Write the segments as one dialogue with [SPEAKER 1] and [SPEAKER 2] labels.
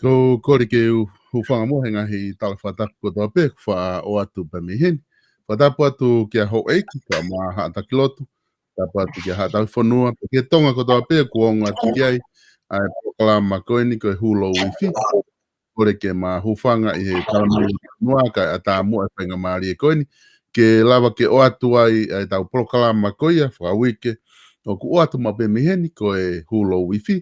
[SPEAKER 1] Ko kore ke hufanga mo henga hi talafatapu ko toa pe wha o atu pa mihin. Whatapu atu kia ho eiki ka ma hata kilotu. Tapu atu kia hata whanua. Ke tonga ko toa pe kuonga atu ki ai. Ai proklama koe ni koe hulo wifi. Kore ke ma hufanga i he talamuri mua ka a tā mua e whainga maari e koe ni. Ke lava ke o atu ai ai tau proklama koe ia whawike. O ku o atu ma pe miheni koe hulo wifi.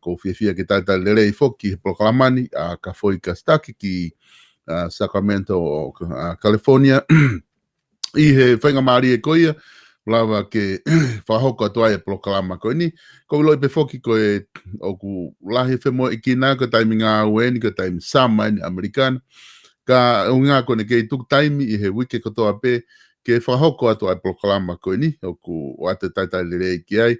[SPEAKER 1] Ko fia ke tata lerei foki proklamani ka foi ka staki ki Sacramento o California i he whainga maari e koia lava ke whahoko atu ai e proklama koe ni ko loi pe foki koe o ku lahi whemo i kina ko taimi ngā ueni ko taimi sama ni Amerikana ka unga kone ke tuk taimi i he wike kotoa pe ke whahoko atu ai proklama koe ni, o ku o ate taitai lere ki ai,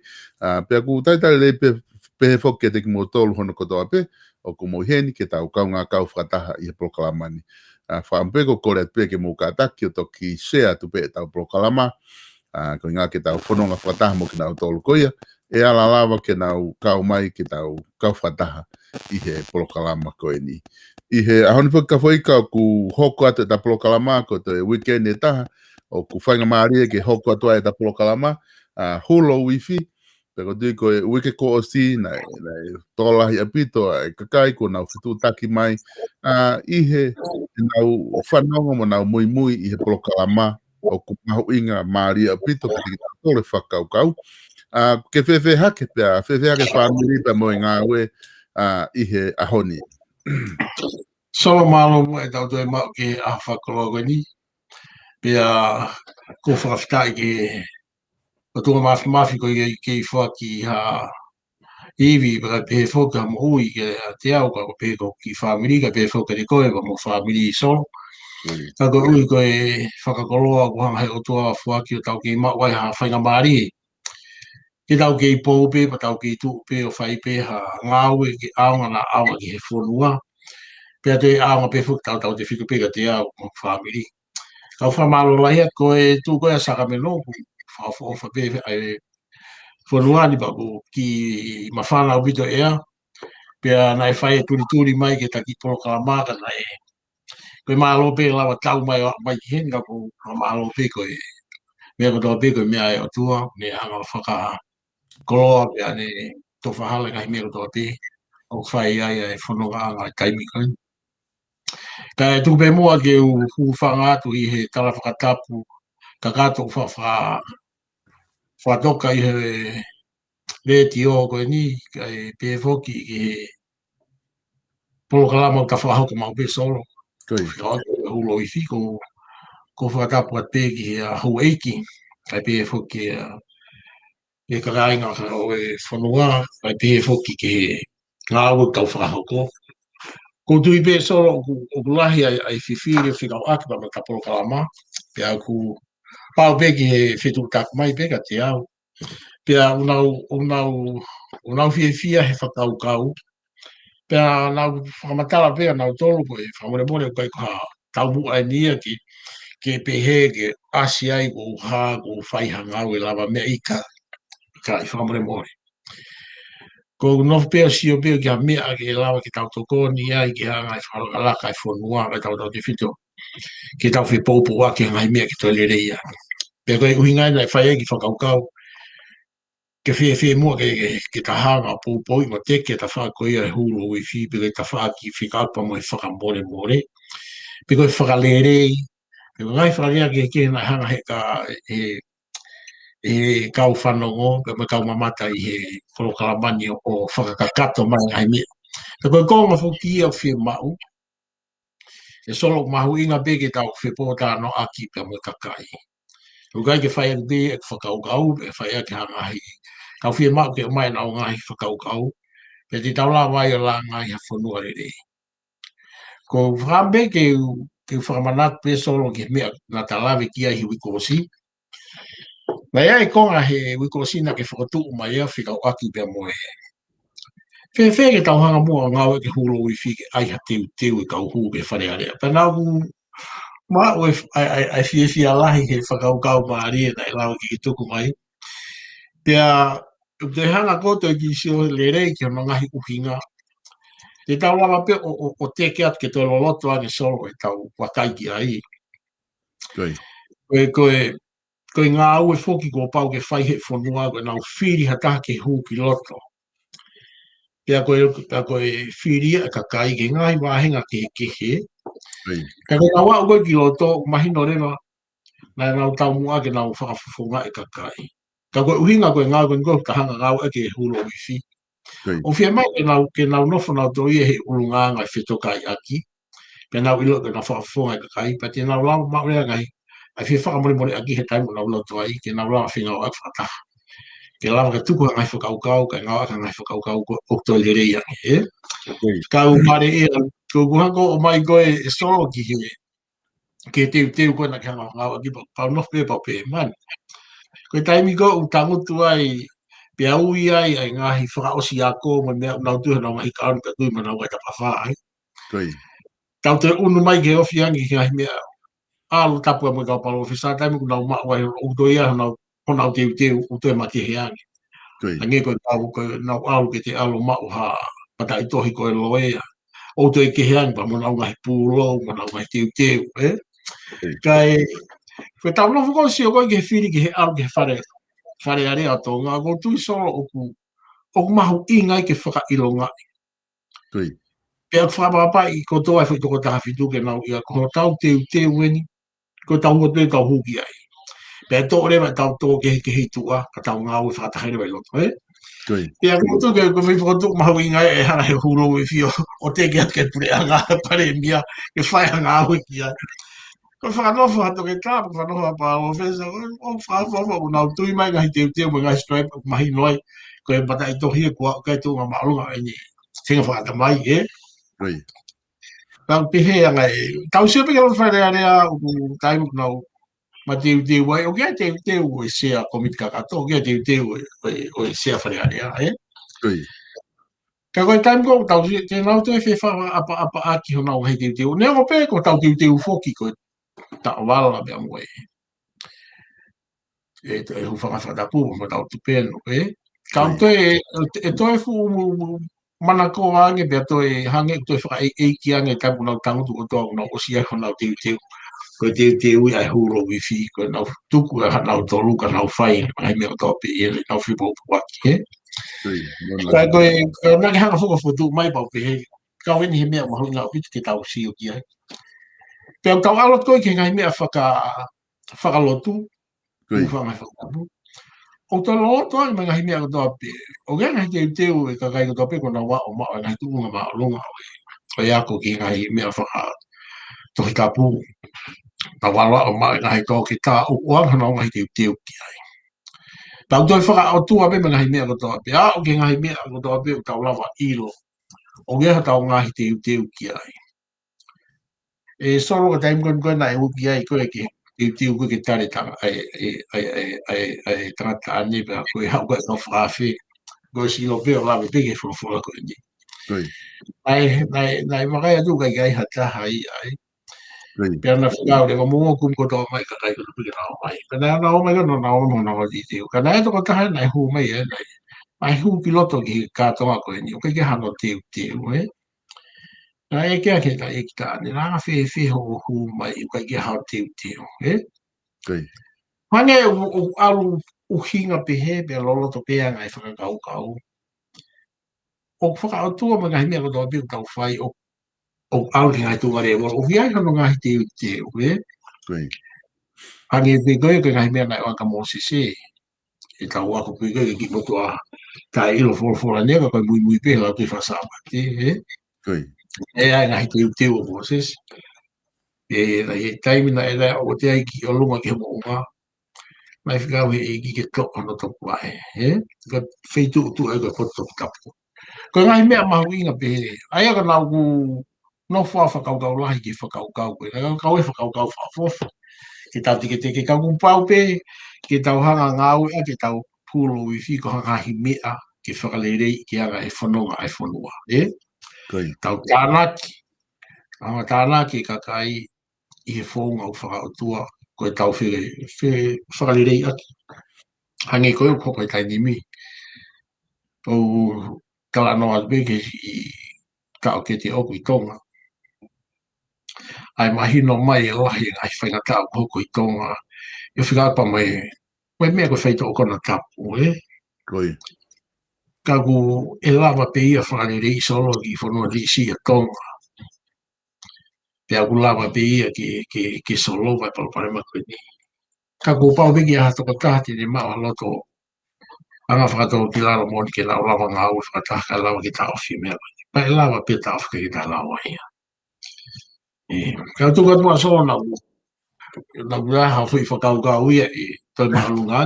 [SPEAKER 1] pia ku taitai lere pe whoke te ki mo tolu hono kotoa pe, o ku mo heni ke tau kaunga kau whakataha i he proklama ni. Whampeko kore atu pe ke mo kātaki o toki sea tu pe tau proklama, ko ngā ke tau whanonga whakataha mo ke nau tolu koia, e ala lava ke nau kau mai ke tau kau whakataha i he proklama koe ni. I he ahoni whakafoika ku hoko atu ta proklama ko te weekend e taha, o ku whainga maaria ke hoko atu ai ta proklama, hulo wifi, pero tui ko e wike ko o si, na tolahi apito, e kakai ko nau whitu taki mai, i he nau whanonga mo nau mui mui i he proklama, o ku mahu inga maaria apito, ke te ki tole whakau kau, ke whewhe hake pia, whewhe hake whamiri pa mo i ngā ue, i he ahoni.
[SPEAKER 2] So malo mo e tau tue mau ke a whakalogo ni. Pia ko whakawhitai ke o tunga mafi ko i ke whaki ha iwi baka pe whoka mo ui ke te au ka pe ko ki whamiri ka pe whoka ni koe ka mo whamiri so. Ka ko ui ko e whakakoloa ko hanga hei o tua whaki o tau ke mau wai ha whainga maari. Ke tau ke i pōpe pa tau ke i tupe o whaipe ha ngāue ke aonga na aonga ki he whonua. Pia te aonga pe whuka tau te whiku peka te au mo whamiri. Kau whamalo lahi ko e tū koe a sakameno ku whawha pe ai whonua ni pa ku ki mawhana o bito ea. Pia nai whai e turi mai ke taki polo kalamaka nai. Koe malo pe lawa tau mai ki hen ka ku malo pe koe. Mea ko tau pe koe mea e o tua ne hanga whaka koloa pia ne to whahala kai mea ko tau pe. O whai ai e whanonga anga kaimi koe. Ka e tupe mua ke u whanga atu i he tala whakatapu ka kato whatoka i he reti o koe ni ka e pe whoki i he polo kalama ka whahoka mau pe solo. Hulo i whiko ko whakatapu at pe ki he hau eiki ka pe whoki e ka rainga o e whanonga ka pe whoki ki he ngā ua kau whahoko. Ko tui pe solo o kulahi ai whiwhiri o whikau aki pa me ka polo kalama. Pia ku pau pe ki he whetu taku mai pe ka te au. Pia unau whia he whakau kau. Pia nau whamatala pia nau tolu ko e whamore o kai ka tau mua e nia ki ke pehe ke asi ai ko ha ko whaihangau e lava mea ika. Ka i whamore. Ko nof pea sio pea ki a mea ke lawa ki tau toko ni ai ki hanga i whalaka i whanua kai tau te whito. Ki tau whi pōpō a ki hanga i mea ki tō le reia. Pea koe uhingai nai whai eki whakaukau. Ke whi mua ke ta hanga pōpō i mo teke ta wha koe e huru i whi pe ta wha ki whikaupa mo i whakamore. Pe koe whakalere. Pe koe ngai whakalea ke nai hanga he ka e kau whanongo, pe me kau mamata i he kolo kalamani o whakakakato mai ngai mea. Pe koe konga whuki au whi mau, e solo mahu inga bege tau whi pōtā no aki pe mo kakai. Ukai ke whai be e whakaukau, e whai ake hanga hi. Kau whi mau ke mai na o ngai whakaukau, pe te tau la vai o la ngai ha whanua re. Ko whambe ke whakamanat pe solo ke mea na talawe kia hi wikosi, mai ai konga he wikosina ke whakatu mai ea whikau aki pia moe. Whe ke tau hanga mua ngau ke huro i whike ai ha teu i kau huu ke whare area. Pa nau ma o ai whia lahi he whakau kau maari e nai lau ki tuku mai. Pia te hanga koto ki sio le rei ki ono ngahi uhinga. Te tau lava pe o teke atu ke tō loloto ane solo e tau wakai ki ai. Koe ngā ue whoki ko pau ke whai he whanua koe nau whiri hata ke hū ki loto. Pea koe whiri a ka kai ke ngai wāhenga ke he. Ka koe ngā wau koe ki loto mahino rewa nai nau tau mua ke nau whakafufunga e ka kai. Ka koe uhinga koe ngā koe ngau ka hanga ngau e ke hulo wifi. O whia mai ke nau nofo nau to ia he urunga ngai whetokai aki. Pea nau ilo ke nau whakafufunga e ka kai. Pa te nau lau maurea ngai ai whi whakamore aki he taimu nau loto ai, ke nau lawa whingau ak whakataha. Ke lawa ka tuku ngai whakaukau, ka ngau aka ngai whakaukau o tō lere iangi, e? Kau mare ea, ko kuhako o mai koe e solo ki he, ke te ko na ka nga ki pa no pe man ko taimi ko utangu tu ai pe au ia ai nga hi fra o si ako mo me na tu na mai ka ka tu mo na ka pa fa ai
[SPEAKER 1] Koi.
[SPEAKER 2] tau te unu mai ke ofiangi ki ai me alu tapu mo ka pa lo fisa taimi ko na ma wa o do ia na ona te o te ma ke heangi ange ko tau ko na alu ke te alu ma ha pata i tohi ko e loea o te ke heangi pa mo na ngai pulo mo na ngai te kai ko tau no ko si o ko ke firi ke alu ke fare are a to nga go tu so o mahu inga ke whaka ilonga.
[SPEAKER 1] Koi.
[SPEAKER 2] Pea whapapa i ko toa whi toko taha whitu ke nau ia ko tau te weni ko tau o te tau huki ai. Pea tō rewa tau tō ke hitua ka tau ngā ui whakatahere wai loto,
[SPEAKER 1] Koi.
[SPEAKER 2] Pea ko tu ke whi whakatu mahu inga e hana he huro i whio o te ke atu ke pure a ngā pare mia ke whai a ngā ui ki ai. Ko whakanofa hato ke tā, ko whakanofa pa o whesa, o whakanofa o nau tui mai ngai te mai ngai stripe mahi noi ko e bata i tohi e kua kai tū ngā maarunga e ni tinga whakata mai
[SPEAKER 1] Koi.
[SPEAKER 2] Tau pehe anga tau se pe kalo whare area o taimu nau ma te wai o kia te o e sea komit kakato o kia te o e sea whare area
[SPEAKER 1] Koi.
[SPEAKER 2] Ka koe taimu ko tau te nau te whewha apa aki ho nau hei te o nea ko pe ko tau te ufoki ko ta wala me amoe e te hu whakawhatapu mo tau tupeno Kau e toi fu mana ko ange be toi hange toi fa e ki ange ka no tangu tu to no o sia ko no ko te ui ai huro wi fi ko no tuku ha no to lu ka no fai ai me to pe e no fi bo wa ke ka ko na ka fu ko tu mai ba pe ka wen hi me ma hu na pi te tau si o ki ai pe ka alo ko ki ngai me fa lotu ku fa ma fa o to lo to me ngai me ko to pe o ga ngai te e ka kai ko to pe ko na wa o ma ngai tu ma lo nga o ya ko ki ngai me fa to ka pu ta wa o ma ngai ko ki ta o wa na ngai te ki ai ta to fa o tu a me ngai me ko to pe a o ki ngai me ko to pe ta la wa i lo o ga ta ngai te ki ai e solo ka time kon na e ki ai ko ki te ko ki tare ta ai trata ani ba ko ha ko no fa fi go si o pe la pe ke fo ko ni ai magai atu kai hata hai ai pe na fa le mo kum ko to mai ka kai ko pe na mai kana na mai ko no na mo na di ti kana to ko ta na hu mai ai hu piloto ki ka to ko ni o ke ha no te ai ke ke ta ik ta ni na fe ho hu mai ko ke ha te Hane o alu o hinga pe he pe lolo to pe ngai fa kau o whaka o tua mga himea ko tō tau whai o alu ki ngai tūngare o hiai hano ngai te Hangi e koe koe ngai mea ngai waka mō se e tau ako koe koe ki motu a ka ilo fora nega koe mui pe la tui whasama e ai ngai te o mō se e taimina e rai o te ai ki o lunga ki mo ngā mai whikau he e ki ke tok ano toku ai ka wheitu o tu ai koe koto tapu Ko ngai mea mahu inga pe ai aga nau ku no whakau lahi ki whakau koe. Kau e whakau whawhofa. Ke tau tike kau kumpau pe, ke tau hanga ngau ea, ke tau pūlo i whiko hanga hi mea, ke whakalerei ki aga e whanonga ai whanua. Tau tānaki. Anga tānaki ka kai i he whonga o whakautua, koe tau whakalerei aki. Hangi koe o koe tai nimi. Ou kala noa beke i kao ke te oku i tonga. Ai mahino mai e lahi ai whainga tau oku i tonga. I whikapa mai, mai mea koe whaita o kona tapu, Ka ku e lava pe ia whare rei solo ki whanua risi a tonga. Pea ku lava pe ia ki solo vai palapare makoi ni. Ka ku pao beki a hatoko tahti ni maa loto anga whakatau ki laro moni ke lau lawa ngā ua whakataha ka lawa ki tau whi mea. Pa e lawa pe tau whaka ki tā lawa ia. Ka tuka tua so na ua hau whi whakau ia i toi mahalunga.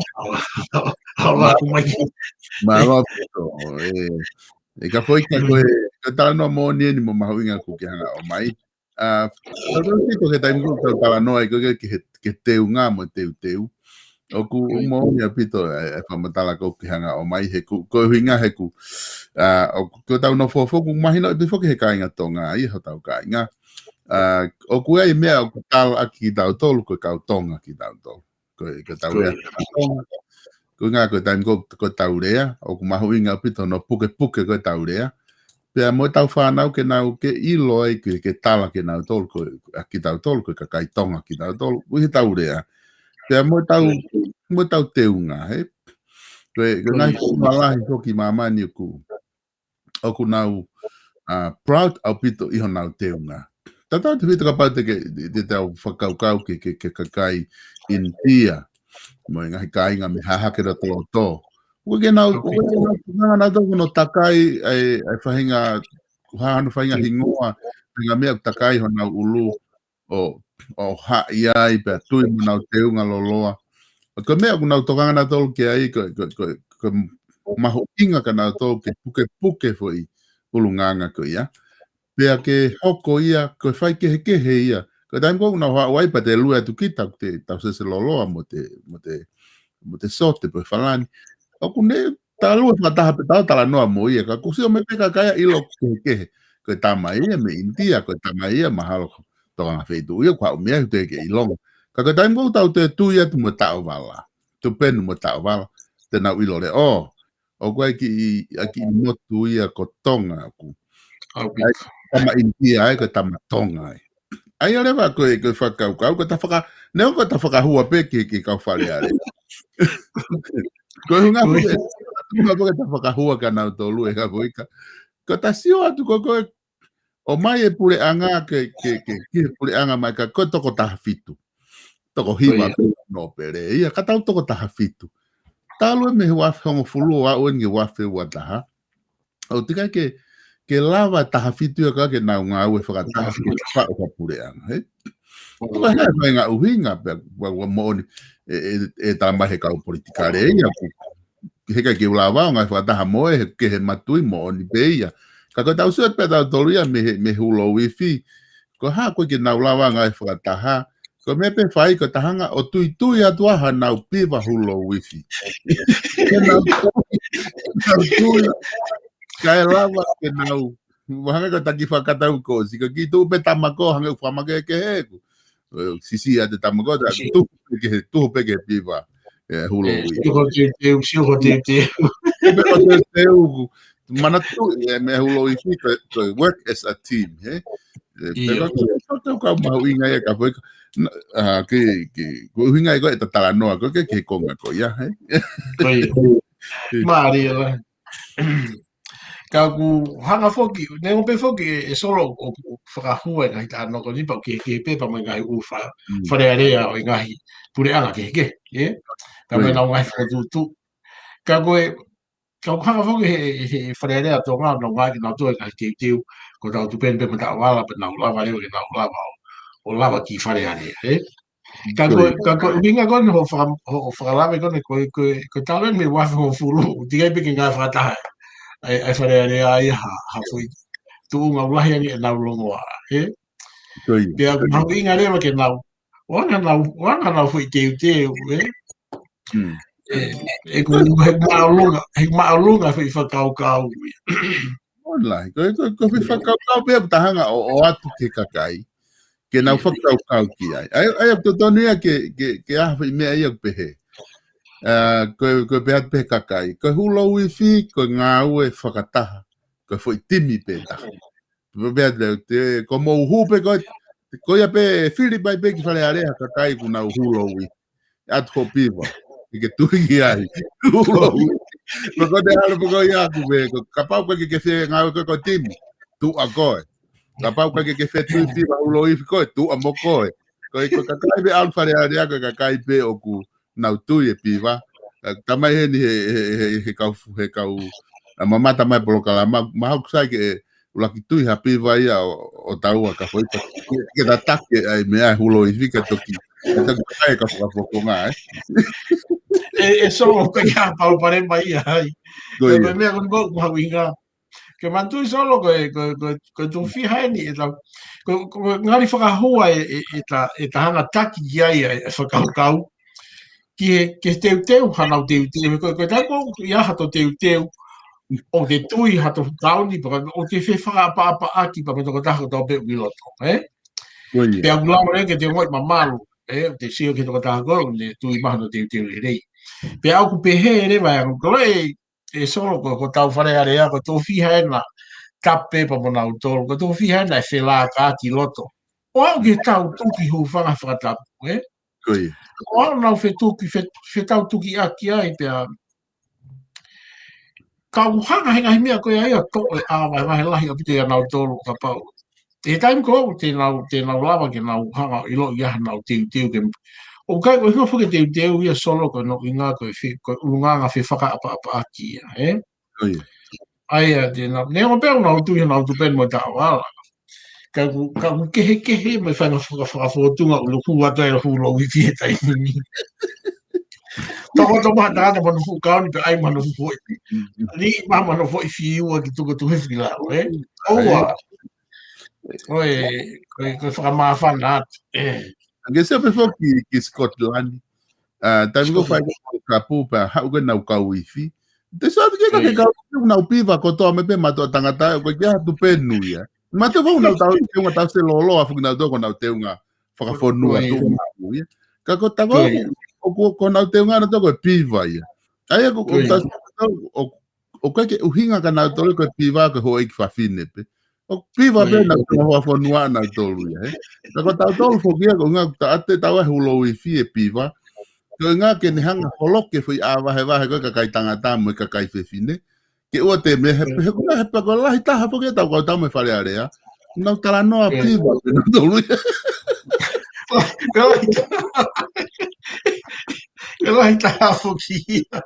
[SPEAKER 2] Hau la kumai ki.
[SPEAKER 1] Mālo pito. E ka whoi ka koe, ka tāna moni ni mo mahu inga kuki hanga o mai. que está en grupo no hay que te un amo teu o ku mo ya pito fa matala ko ki hanga o mai he ku ko hinga he ku o ko tau no fofo ku imagino before que ka inga tonga ai ho tau ka inga o ku ai me o tal aki tau tol ko ka tonga ki tau tol ko tau rea ko nga ko time ko tau rea o ku mahu inga pito no puke ko tau rea pe mo tau fa nau ke nau ke ilo ai ke tala ke nau tol ko aki tau tol ko ka kai tonga ki tau tol u tau rea pe mo tau te unga he ke ngai ko mala ko ki mama ni ku o ku nau proud au pito iho nau te unga tata te vita ka pate ke te tau whakaukau ke kai in tia mo ngai kai nga me haha ke ra to o ke nau na to no takai ai whahinga hanu whahinga hingoa nga mea takai ho nau ulu o ha iai pe tui mo nau te unga loloa ko mea ku nau tokanga na tolu ke ai ko maho inga ka nau tolu ke puke foi ulunganga ko ia pea ke hoko ia ko fai ke ia ko taim ko na wai pa te lua tu kita te tau se loloa mo te sote pe falani o ku ne ta lua mata pe tala noa mo ia ka ku si o me peka kaya ilo ke ko tama ia me india ko tama ia mahalo tokanga feitu ia kwa mea te ke ilong kaka taim ko tau te tu ia tu mo tau wala tu pen mo tau wala te na ilo le o kwa ki mo tu ia ko tonga ku tama india ai ko tama tonga ai ale va ko whakau ko ta whaka ne ko ta whaka hua pe ki ka whare are ko hunga ko ta whaka hua ka na to lu e ka ko ta sio atu ko o mai e pure anga ke pure anga mai ka ko toko ta fitu toko hima no pere ia ka tau toko ta fitu talo me wa hongo fulu wa o nge wa fe wa ta o tika ke lava ta fitu ka ke na nga we fa ta fa o pure anga he o ha nga uhinga pe wa mo e ta mai he ka politika re ia he ka ke lava nga fa ta mo e ke he matui mo ni beia ka ko tau su pe tau tolia me hulo wifi ko ha ko ke na lava nga fa ta ha ko me pe fai ko tahanga o tui atua ha na piva hulo wifi kai lava ke nau wahanga ko taki whakatau ko si ka ki tu pe tamako hanga whamake ke he ku sisi ate tamako tu pe ke piva hulo wifi
[SPEAKER 2] siho te
[SPEAKER 1] mana tu me hulo wifi ko work as a team he pero ko mau inga ya ka foi que ko hinga ko eta tala noa ko ke konga ko ya
[SPEAKER 2] Maria ka ku hanga foki ne o pe foki e solo o whakahua ngai ta no ko ni pa ke pe pa mai ngai u fa re o ngai pure anga ke ka me na ngai fa tu ka ko ka hanga foki he fa re to nga no ngai na to ngai ke ko ta tu pen pe ta wala pe na lava yo na lava o lava ki fa re ka winga kon ho fa lava kon ko ta me wa ho fulu diga pe ke ngai fa ta ai whare ai ha fui tu ngau lahi ani e nau longoa pia mau inga rewa ke nau wanga nau fui teu e ku he maulunga fui whakau
[SPEAKER 1] online ko fi whakau pia tahanga o atu ke kakai ke nau whakau ki ai to tonia ke ahwa i mea ia pehe ko beat pe kakai ko hulo wifi ko nga ue whakataha ko foi timi pe ta beat te ko mo hupe ko ia pe Filipai pe ki fale area kakai ku na hulo wi at hopiva que tu ia hulo wi ko de halo ko ia ku be ko kapau ko ke se nga ko timi tu agoe kapau ko ke se tu hulo wi ko tu amoko ko kakai be alfa area ko kakai pe oku na tu e piva tamai he kau mama tamai polokala ma sai ke laki tu ha piva ia o taua ka foi ke da take ai me ai hulo i fika toki ta kai ka foko nga
[SPEAKER 2] e so pe ka pau pare mai ai me me con go ma winga ke mantui solo ko tu fiha ni ko ngari whakahua e ta hana taki ki ai e whakaukau ke teu hanau teu ko tako ia hato teu o te tui hato kauni o te whewhaka apa aki pa me toko tako tau pe uiloto pe au lau ke te ngoi mamalu te sio ke toko tako ne tui mahano teu rei pe au ku pehe re vai ko e solo ko tau whare area ko tō whiha e na kape pa mona o tōro, ko tō whiha e na e whelā ka ki loto. O au ke tau tuki hu whanga whakatapu, O au nau whetau tuki aki ai pia ka uhanga henga himia koe ai a tō e āwai wahe lahi a pite a nau tōro ka pau. E taim ko te nau lava ke nau hanga i lo i aha nau tiu ke o kai ko hinga whuke teu ia solo ko no inga ko urunganga whi whaka apa aki ia, Ai a te nā, ne o pēo nā utu i nā utu pēn mo tā wala. Ka ku kehe mai whainga whakawhotunga o luku wata e hu lo i fie tai nini. Toko maha tāna manu hu kauni pe ai manu hu hoi. Ni maha manu hoi fi ua ki tuka tu hifi lau, Oua. Koe whakamawhana atu.
[SPEAKER 1] Ange se pe fo ki Scotland. Taimi ko whai ka pūpa hau ke nau kau i fi. Te sa te ke ka nau piva ko to me pe mato tangata ko ke hatu penu ia. Ma te vau nau tau te unga tau se lolo a fuki nau toko nau te unga whakawhonua tu mau ia. Ka ko tago ko nau te unga na toko e piva ia. Ai ko o ke uhinga ka nau tolu ko piva ko hoi ki whawhine pe. O piva pe nau te whakawhonua nau tolu ia. Ka ko tau tolu whokia ko unga ta ate tau e hulo i fi e piva. Ko ngā ke ne hanga holoke fui a wahe koe ka kai tangata mo ka kai whewhine. Ke ua te me hepe ko lahi taha po ke tau kau tau me whare area. Nau tala noa piva pe no tolu ia.
[SPEAKER 2] Ke lahi taha po ki ia.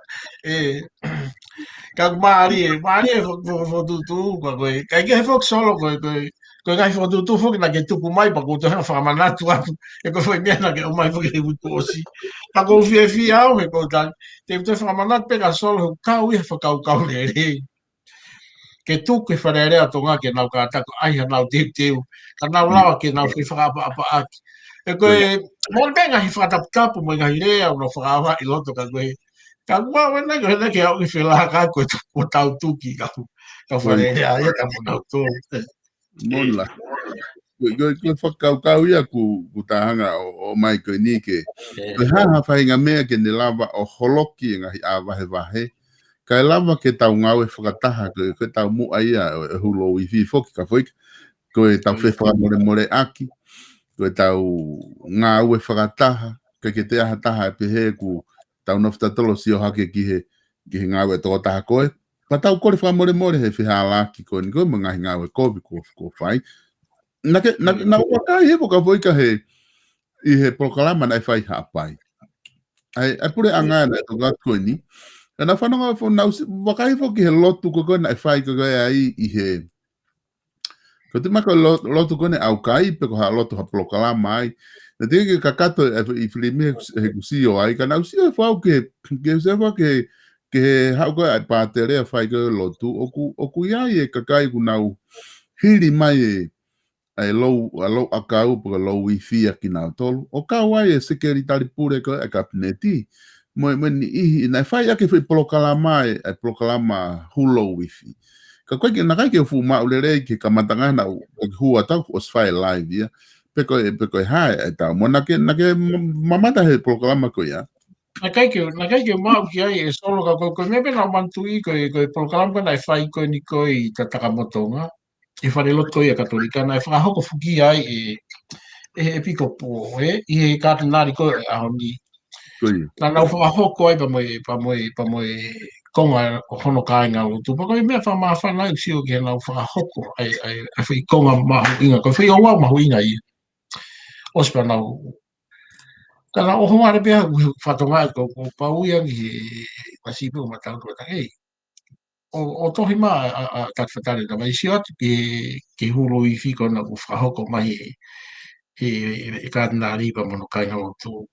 [SPEAKER 2] Ka maari e whotutu koe. Kai ke he fok solo koe ngai whotutu foki na ke tuku mai pa koutu hana whakamanatu atu. E koe whai mea na ke o mai foki he wutu osi. Pa kou fie au he kou tani. Te utu whakamanatu pe ka solo hu kau i he whakau le rei. Ke tuku e whare rea tonga ke nau ka tako ai ha nau teu. Ka nau lawa ke nau whakapa aki. E koe, mon pe ngahi whakatapu mo ngahi rea o no whakawa i loto ka koe. Ka kua wena ke au i whela ka koe o tau tuki ka whare rea ia ka mo nau tō.
[SPEAKER 1] Mon la. Ko whakau ia ku tahanga o mai koe ni ke. Koe haha whainga mea ke ne lava o holoki e ngahi a wahe. Kai lava ke tau ngau e whakataha koe tau mua ia e hulo i fi foki ka whaika. Koe tau whewhaka more aki. Koe tau ngau e whakataha. Ke te aha taha e pehe ku tau nofta tolo si o hake ki he ngau e toko taha koe. Pa tau kore whamore he whihala ki koe ni koe mga hi ngau e kovi ko whai. Na wakai he poka voika he i he proklama na e whai hapai. Ai pure angana e toka koe ni. Na whanonga na wakai fo ki he lotu koe na e whai koe ai i he. Ko te mako lotu koe ne au kai pe ko ha lotu ha proklama ai. Na te ke kakato i whilimi he kusio ai, ka na usio e whau ke sewa ke hau koe ai pātere a whai koe lotu, o ku iai e kakai ku nau hiri mai e lou akau paka lou i fia ki nau tolu, o kau ai e sekeritari pure koe e kapineti, mo ni ihi, na whai ake whi proklama e proklama hulo wifi. Ka koe na kai ke ufu maulere ke kamatanga na hua tau o swai live ia, peko hai e tau mo na ke mamata he programa ko ya
[SPEAKER 2] na kai ke mau ki ai e solo ka ko me pena mantui ko programa na fai ko ni ko i Takamotonga e fare lot ko ia katolika na fa hoko fuki ai e piko po i e katanari ko a honi na na fa hoko ai pa mo konga hono kai nga lutu pa ko me fa ma fa na si o ke na fa hoko ai fa konga ma inga ko fa o ma inga i ospa na kana o hoa re whatonga ko pauia ki pasipo matau ko ei o tohi ma a tatwhatare na mai si atu ke hulu i whiko na ku whahoko mai e kātanari pa mono kai ngau tu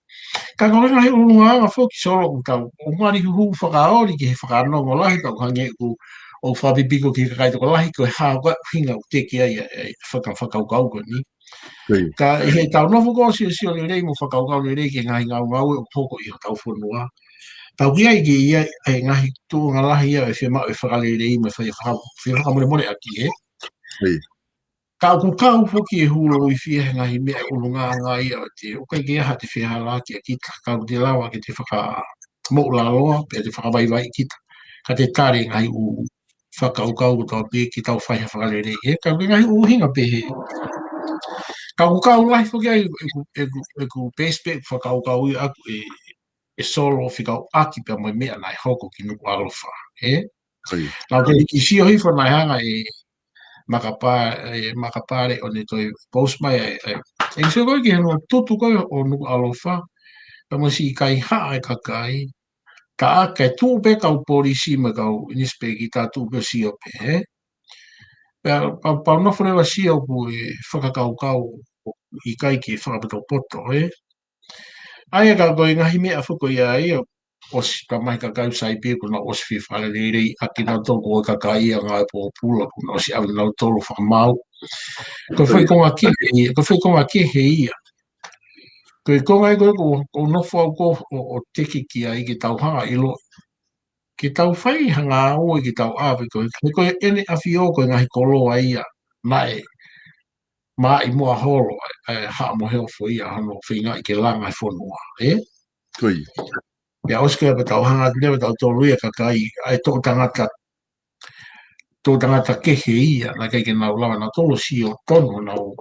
[SPEAKER 2] ka korenga he urunga anga whoki solo ku tau o mari hu whakaori ki he whakanongo lahi tau hange ku o whapipiko ki ka kaitoko lahi ko hawa hinga o teke ai whakaukau ko ni. Ka he tau nofo ko si o le rei mo whakaukau le rei ke ngahi ngau ngau e o poko i o tau whanua. Tau ki ai ki ia e ngahi tū ngā lahi ia e whema e whakale rei mo e whakamore more aki he. Ka ku kau foki e hulo i fia ngahi mea e ulunga ngai o te o kai ke aha te whihala ki a kita ka te lawa ke te whaka mo la loa pe te whakawaiwai kita. Ka te tare ngai u whakaukau o tau pe ki tau whaiha whakalere e ka ngai u hinga pe he. Ka ukau lai foki ai e ku pespe whakaukau i aku e solo whikau aki pe mai mea nai hoko ki nuku alofa. Lau ke ki sio hi whanai hanga e makapare o ne toi post mai e sio koi ki hano tutu koi o nuku alofa pe mo si kai haa e kakai ka a kai tū pe kau polisi me kau inispe ki tā tū pe sio pe pa no frewa sio ku e whakakaukau i kai ki whakapato poto ai ka koi ngahi mea whuko ia ia os ka mai ka kau sai pe kuna os fi whale rei a ki nau toko ka kai a ngai po pula kuna os au nau tolo whakamau ko whai konga ki he ia ko konga i ko nofo au ko o teki ki ai ki tau hanga ilo ki tau whai hanga o ki tau awe ko ene awhio ko ngahi kolo ai ia mai ma i mua holo ha mo heo fo ia hano whinga i ke langa i whonua
[SPEAKER 1] Koi.
[SPEAKER 2] Ia oske pa tau hanga lewa tau tolu ia kakai ai tō tangata kehe ia na kai ke nau lawa na tolo si o tono nau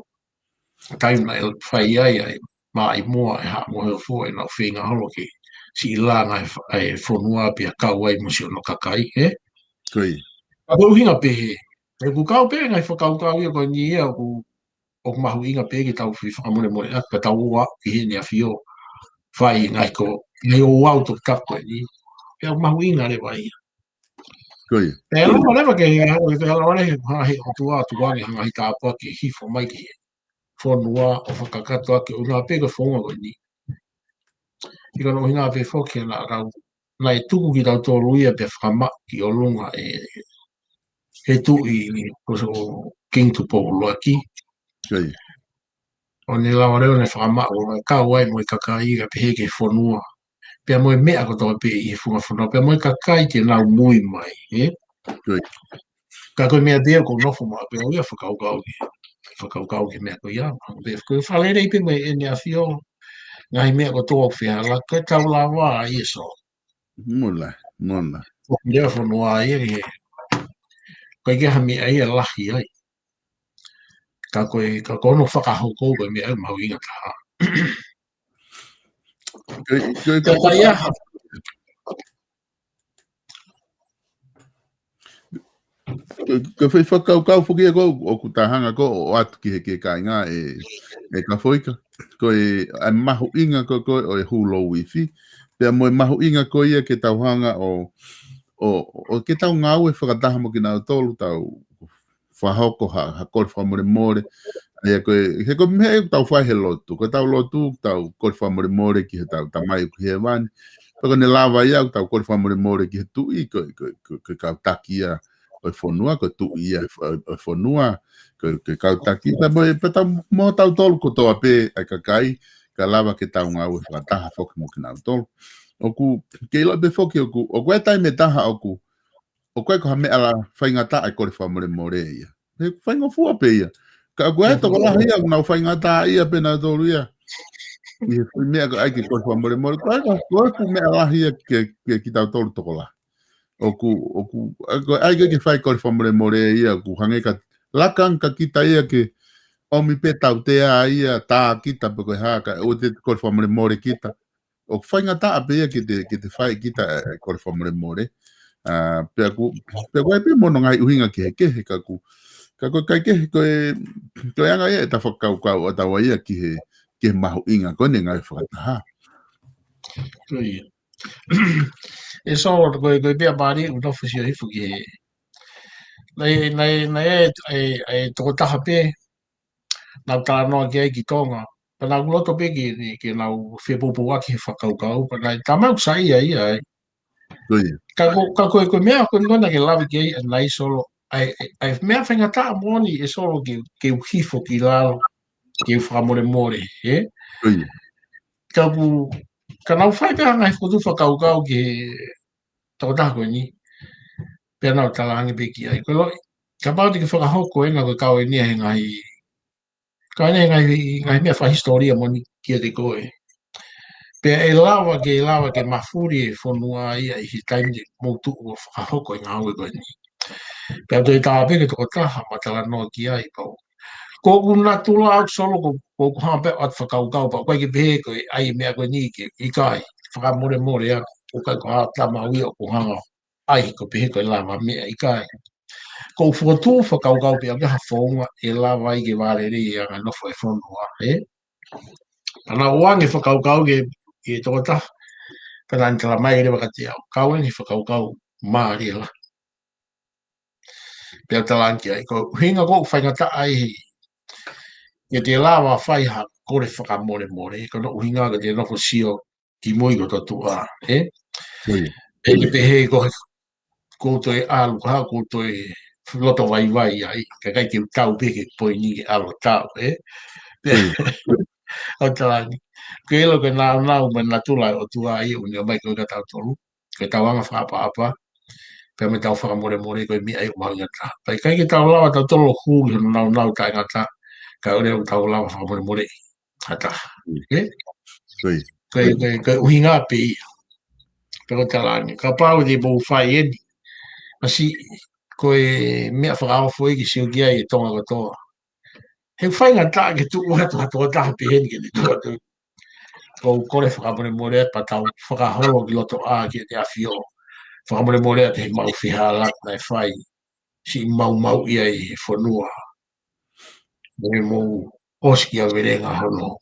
[SPEAKER 2] tauna e whai ai ma i mua e ha mo heo fo e nau whinga holo ki si i langa e whonua pia kau ai mo si o no kakai
[SPEAKER 1] Koi.
[SPEAKER 2] A ko hinga pe e ku kau pe ngai whakau ia ko ni ia o mahu inga pe ki tau whi whakamone mo e ka tau ua i he ni a whio whai ngai ko nei o wau to kako ni pe o mahu inga le wai
[SPEAKER 1] Koi.
[SPEAKER 2] E lo lewa ke o te ala wale ha he o tua tu wangi hanga hi tāpua ke hifo mai ki whonua o whakakato ake o ngā pe ka whonga ko ni i ka no hinga pe whoki na rau nai tuku ki tau tōru ia pe whakama ki o lunga e tu i o King Tupo Loaki.
[SPEAKER 1] Koi.
[SPEAKER 2] O ni lawa reo ne whakama o kawai mo i kakai ka pehe ke whonua. Pea mo i mea ko tō pe i whunga whonua. Pea mo i kakai te nau mui mai.
[SPEAKER 1] Koi.
[SPEAKER 2] Ka koe mea dea ko nofo maa. Pea o ia whakaukau ki mea ko ia. Pea koe whalere i pe mo e ni a whio. Ngai mea ko tō whia. La koe tau la wā i e so.
[SPEAKER 1] Mola.
[SPEAKER 2] Ia whonua i e. Koe ke hami ai e lahi ai. Ka kono whakahoko koe mea au mau inga taha. Ka kai aha.
[SPEAKER 1] Ka whai whakaukau whuki e ko o ku tahanga ko o atu ki he ke kāinga e ka whoika. Ko e mahu inga ko o e hulo wifi. Pea mo e mahu inga ko ia ke tauhanga o ke tau ngau e whakataha mo ki nau tolu tau whahoko ha kore whamore more. Ia koe, he koe me tau whai he lotu. Koe tau lotu, tau kore whamore more ki he tau tamai ki he wani. Pako ne lawa ia, tau kore whamore more ki he tui, koe kau taki ia o whonua, koe tui ia o whonua, koe kau taki. Pe tau mo tau tolu ko toa pe ai kakai, ka lawa ke tau ngau e whakataha whoki mo ki nau tolu. Oku, ke ilo be whoki oku, o koe tai me taha oku, o koe ko ha mea la whaingata ai kore whamore more ia. He whaingofua pe ia. Ka koe to la ia na whaingata ia pe na tolu ia. I mea ko ai ke kore whamore more. Koe ku mea la ia ke ki tau tolu toko la. Oku, ai ke whai kore whamore more ia, ku hange ka lakang ka kita ia ke omi pe tau tea ia tā kita pe koe haka, o te kore whamore more kita. O whaingata ape ia ke te whai kita kore whamore more. Pe koe pe mono ngai uhinga ke he ka ku. Ka koe kai ke koe anga ia e ta whakaukau o tawa ia ki he mahu inga koe ne ngai whakataha.
[SPEAKER 2] E so koe pia maari u nofu si o hifu ki he. Nei e toko taha pe nau tā noa ki ai ki tonga. Pa nau loto pe ki nau whepopo waki he whakaukau. Pa nai tamau sa ia ai. Ka koe mea kona ke lawe ke nai solo ai mea whenga taa moni e solo ke hifo ki lalo ke whamore more ka nau whai pēha ngai whutuwha kau ke tau tako ni pēha nau talangi peki ai koe loi ka pāti ke whakahoko e ngā koe kau e nia he ngai mea whahistoria moni kia te koe pēha e lawa ke mafuri e whanua ia i hi taimi te moutu o whakahoko e ngā ue koe ni pēha toi tā peke toko taha ma tala noa ki ai pau ko una tula au solo ko hampe at whakau pa koe ke pehe koe ai mea koe ni ke i kai whakamore a ko kai ko ha tama ui o ko hanga ai ko pehe koe lava mea i kai ko whakatu whakau pe a ha whaunga e lava i ke wāre ri a ngā nofo e whanua ana oange whakau ke toko taha kana antala mai rewa ka te au kauen he whakau maari la pēha talanki ai ko hinga ko whaingata ai ia te lawa whai ha kore whakamore ko no uhinga ka te nofo sio ki moi ko totua e ke pehe ko toi alu ha ko toi loto vai ai ka kai te tau peke poi ni ke alo tau o talani ke ilo ke nau me natula o tua ai uni o mai ko ka tau tolu ke tawanga apa pe me tau whakamore ko mi ai o mahingata pai kai ke tau lawa tau tolo huli nau tai ngata ka ore o tau lawa whakamore hata ke uhinga pe pero talani ka pau de bo fai eni asi koe mea whakaawa foi ki sio kia i tonga katoa he whai ngata ke tu ua tu hatoa taha pe heni ke te tua tu ko kore whakamore pa tau whakaholo ki loto a ki te awhio whakamore te he mau whiha lak nai whai si mau ia i whanua me mou oski a verenga hono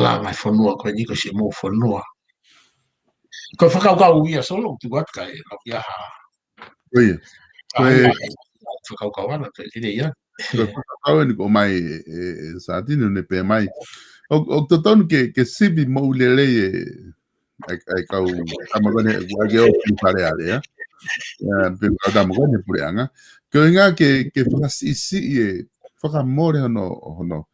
[SPEAKER 2] la ngai whanua koe niko si mou whanua ko whakau ia solo tu wat kai no ia ha whakau ana te tine ia
[SPEAKER 1] whakau ni ko mai sa tino ne pe mai o to tonu ke sivi mo lele ai kau tamagone age o ki pare ale ya pe ka tamagone pure anga ke nga ke whakasisi e whakamore hono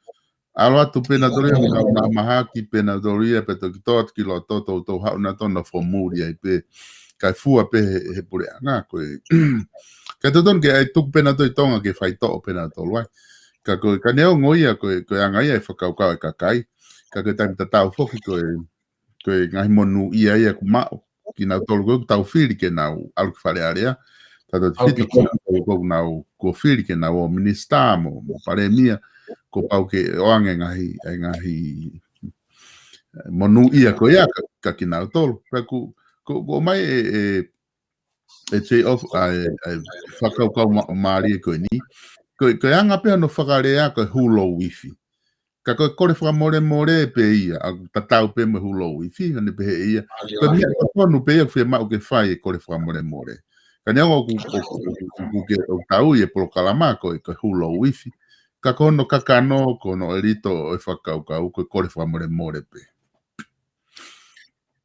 [SPEAKER 1] alo atu pena doria na mahaki pena doria pe to tot ki lo to ha una tona formuli ai pe kai fua pe he pure anga ko ka to ton ke ai tuk pena to tonga ke fai to pena to loi ka ko ka neo ngoia ko anga ia whakau ka kai ka ke tam tau foki ko ngai monu ia ku mau ki na tolu ko tau fili ke na alu ki fale area tato fiti ko na ko fili ke na o minister mo pare mia ko pau ke oange ngahi monu ia ko ia ka ki na tolu ko mai che of whakau maari ko ni ko anga pe no whakarea ko hulo wifi ka ko kore whakamore pe ia a tatau pe me hulo wifi ne pe ia ko mea ko no pe ia ma o ke fai kore whakamore ka ne o ke o tau e pro kalama ko hulo wifi ka kono kakano kono elito e whakau ko kore whakamore pe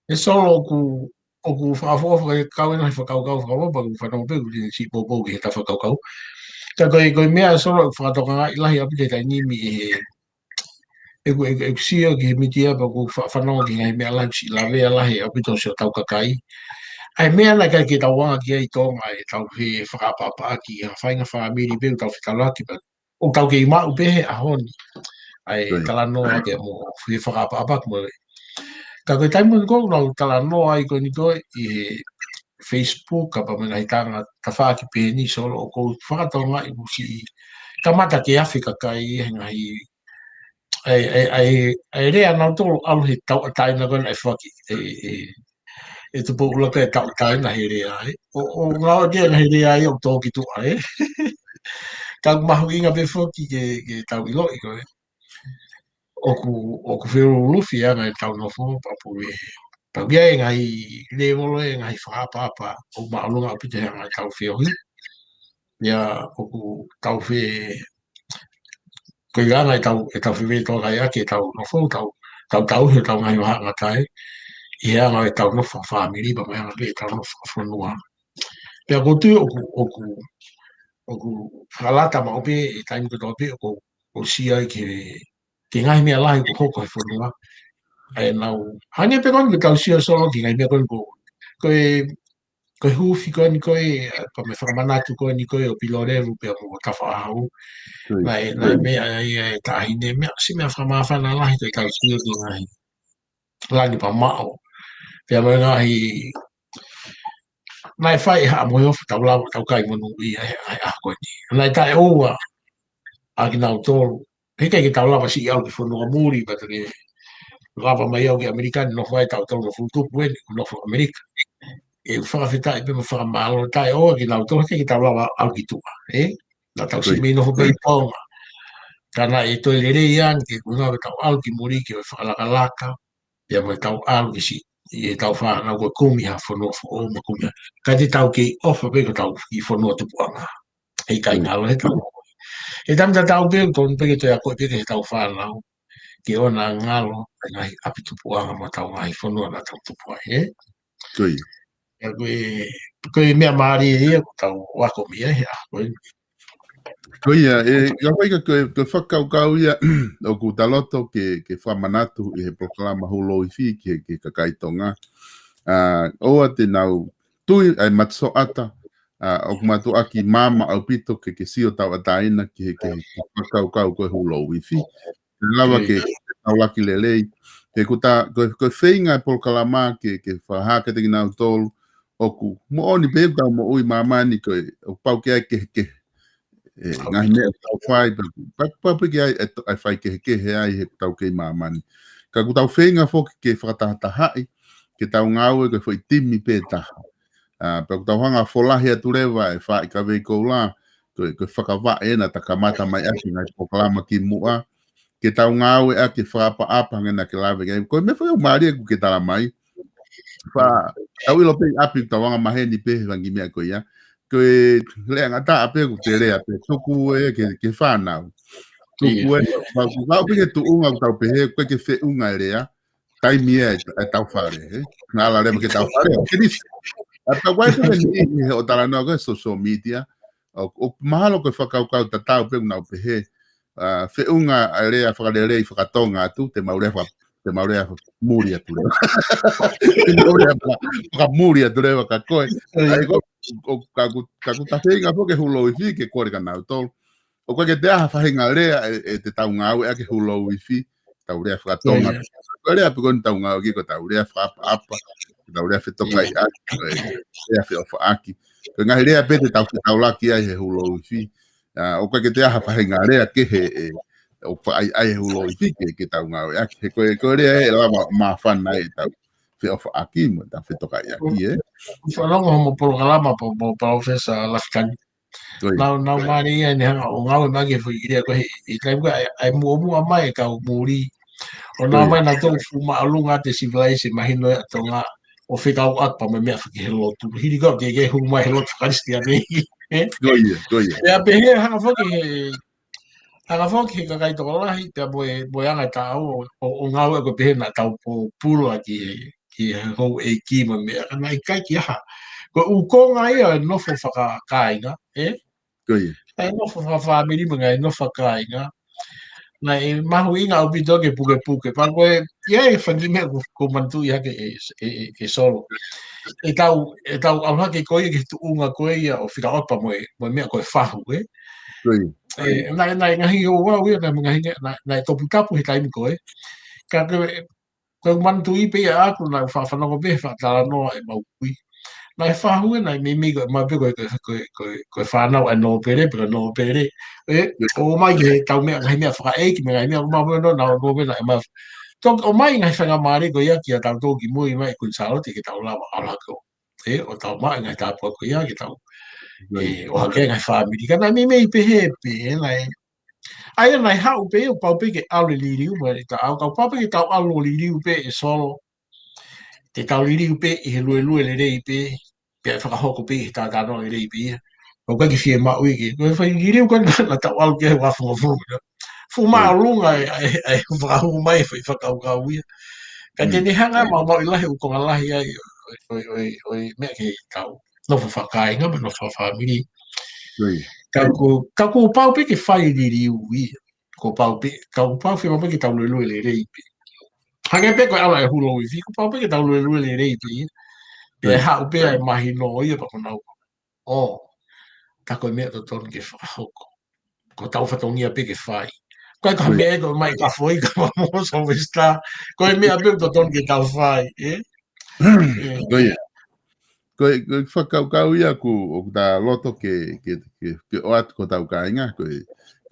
[SPEAKER 2] e solo ku o ku whaafofa e kau ena whakau whakaropa ku whanau pe ku tine si popo ki he ta whakau ka koe mea solo whakatoka ngai ilahi apite tai nimi e sia ki mitia pa ku whanau ki ngai mea lanchi la vea lahi apito si o tau kakai ai mea na kai ki tau wanga ki ai tonga e tau he whakapapa ki a whainga whaamiri pe tau whitalaki pa o tau ke i mau pehe a honi ai tala noa ke mo whi whakapapa mo ka koe taimu ni kou nau tala noa ai koe ni koe i he Facebook ka pa mena hitanga ka whaaki pehe ni solo o kou whakatonga i musi kamata ke Afrika kai ngai ai rea nau tolo alu he tau ataina koe nai whaki e tu po ula kai tau taina he rea o ngā o kia he rea ai o tōki tu ai ka mahu inga pe whaki ke tau ilo i koe o ku whiru lufi ana e tau no fo papu e tau ia e ngai lewolo e ngai whakapapa o maalunga apite he ngai tau whiohi ia o ku tau whi koe gana e tau whiwe tō kai ake tau no fo tau he tau ngai waha ngatai ia nga tau no family ba mai nga tau no fonua pe ko tu oku halata ma ope e time ko ope o sia ke ngai me lai ko hoko e fonua ai nau hane pe kon tau sia solo ki ngai me kon ko ko hufi ko ni ko pa me fa manatu ko ni ko o pilore ru pe mo ka fa hau na me ai ta ine me si me fa ma fa na lai ko tau sia ki ngai lani pa mao pe mo ngai nai fai ha mo yo tau la tau kai mo no i ai a ko ni nai tai o a ki nau tolu he kai ki tau la si au ki fo no muri pa ke lava mai au ki americano no vai tau tolu no futu wen no fo america e fa fita e pe mo fa malo tai o ki nau tolu ki tau la au ki tu e na tau si me no fo bei po kana e to le re yan ki no tau au ki muri ki fa la laka ya mo tau au ki si e tau fa na ko kumi ha fo no fo o mo kumi ka te tau ki ofa pe ko tau ki fo no tu puanga e kai ngalo he tau e tam tau pe kon pe ke to ya ko pe ke tau fa na ke ona ngalo ngai api tu puanga mo tau ngai fo no na tau tu puanga e
[SPEAKER 1] Koi.
[SPEAKER 2] e ko me mari e tau wa ko mi e ya ko
[SPEAKER 1] Koia, ka wai ka whakaukau ia o ku taloto ke whamanatu i he proklama hulo i fi ke kakaitonga. Oa te nau tui ai matso ata, o kumatu aki mama au pito ke sio tau ataina ke whakaukau koe hulo i fi. Lawa ke tau laki lelei, ke kuta koe whainga proklama ke whahaka te nau tolu, o ku mo oni pe tau mo ui mamani koe o pau ke ai ke ngai mea tau whai, papiki ai whai ke ai he tau kei mamani. Ka ku tau whenga whoki ke whakatahataha'i, ke tau ngau e koe whai timi pētaha. Pa ku tau hanga wholahi atu rewa e whai ka wei kou la, koe whakawa e na takamata mai aki ngai pokalama ki mua, ke tau ngau e ake whapa ngena ke lawe ngai. Koe me whai umari e ku ke tala mai. Tau ilo pe api tau wanga maheni pe wangi mea koe ia. Koe lea ngata ape ku te rea pe tuku e ke whanau. Tuku e kau pike tu unga ku tau pehe koe ke whe unga e rea taimi e tau whare. Ngā la rema ke tau whare. Tau wai pike ni o tala noa koe social media. O mahalo koe whakaukau ta tau pe unau pehe. Whe unga e rea whakarerei whakatonga atu te maurea muri atu rewa. Te maurea whakamuri atu rewa ka koe. O kaku tawhenga po ke hulo i fi ke kore ka nau tolu. O koe ke te aha whahinga rea e te tau ngau e ke hulo i fi, tau rea whakatonga. Koe rea pe koni tau ngau ki ko tau rea whaapa, tau rea whetokai aki, rea wheofa aki. Koe ngahi rea pe te tau laki ai he hulo i fi. O koe ke te aha whahinga rea ke he o ai he hulo i fi ke tau ngau e aki. Koe rea e lama mawhana e tau wheofa aki mo tau whetokai aki e.
[SPEAKER 2] Whanonga homo programa po profesa Lafkani. Nau mari ia ni hanga o ngau e magi fui iria koe i kai koe ai mua mai ka o muri. O nā mai nā tō fuma alunga te civilization mahino e atonga o whekau akpa me mea whaki he lotu. Hiri kau ke hunga he lotu whakaristi ane.
[SPEAKER 1] Goia.
[SPEAKER 2] Ea pehe hanga whoki he kakai toko lahi te boe anga tā o ngau e koe pehe nā tau po pula ki he hou e ki ma mea. Kana i kai ki aha. Ko ukonga ia e nofo whakakainga,
[SPEAKER 1] Goia.
[SPEAKER 2] E nofo whawhamiri mga e nofo whakainga. Na e mahu inga au pito ke puke. Pa koe, ia e whangi mea ko mantu i hake e solo. E tau au hake koe ke tu unga koe ia o whika opa moe mea koe whahu,
[SPEAKER 1] Goia.
[SPEAKER 2] Na ngahi o wau ia, na e topu tapu he taimi koe. Ka koe mantu i pe ia aku na whanongo pe whatara noa e mau kui. Na e whahua na me me ma pe koe whanau e no pere o mai ke tau mea ngai mea whaka eiki me ngai mea ma no na no pere na e ma o mai ngai whanga maare ko ia ki a tau tōki mui mai kun sao te ke tau lawa ala ko o tau mai ngai tāpua ko ia ki tau o hake ngai whamiri ka na me me i pehe pe ai nai hau pe o pau pe ke au le liriu ma ta au pau pe ke tau au le liriu pe e solo te tau liriu pe i he lue le rei pe pe whakahoko pe i tā no le rei pe o kai ki fie ma wiki ko fa liriu ko na tau au ke wa fu ma lunga ai whahu mai whakau ka ui Ka te hanga mau i lahi ukonga lahi ai oi mea ke tau. No whakainga ma no whawhamiri. Ka ko pau pe ke whai riri ui. Ko pau pe, ka pau whima pe ke tau lue le reipi. Hange pe koe ala e hulo i fi, ko pau pe ke tau lue le reipi. Pe hau pe ai mahi no ia pa konau. O, ka koe mea to tonu ke whakahoko. Ko tau whatongia pe ke whai. Koe ka mea ko mai ka foi ka mo so vista. Koe mea pe to tonu ke tau whai,
[SPEAKER 1] Koe whakaukau ia ku ta loto ke o atu ko tau kainga koe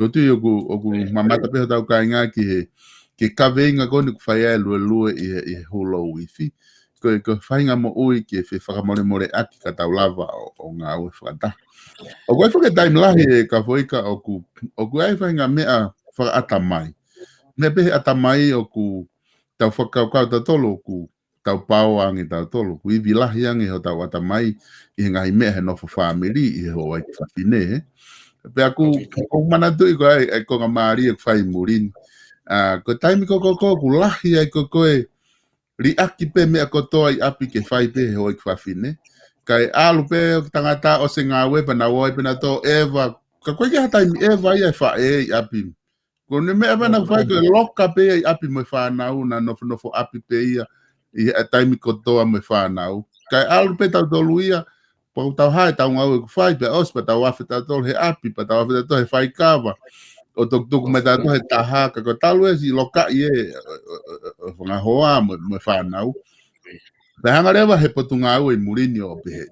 [SPEAKER 1] tui oku mamata pe tau kainga ke kaweinga kone ku whai ai lue i holo wifi koe whainga mo ui ke whakamore aki ka tau lava o ngā ue whakata o koe whakatai mlahi e ka whoika oku ai whainga mea whakatamai mea pehe atamai oku tau whakaukau ta tolo oku tau pau angi tau tolo ku iwi lahi angi ho tau atamai i ngai mea he nofo whamiri i ho ai whawhine pe aku o mana tui ko ai ko ngā maari e whai murini ko taimi ko ku lahi ai ko koe ri aki pe mea kotoa i api ke whai pe he ho ai whawhine kai alu pe tangata o se ngā wepa na woi pe na to eva ka koe ki hataimi eva i ai whae i api ko ne mea pena whai ko loka pe i api mo whanau na nofo api pe ia i taimi kotoa me whanau. Kai alu pe tau tolu ia, pau tau hae tau ngau e ku whai pe os, pa tau wafe tau tolu he api, pa tau wafe tau he whai kawa. O tuku me tau he taha, ka ko talu e si loka i e ngā hoa me whanau. Pe hanga rewa he potu ngau e murini o pehe.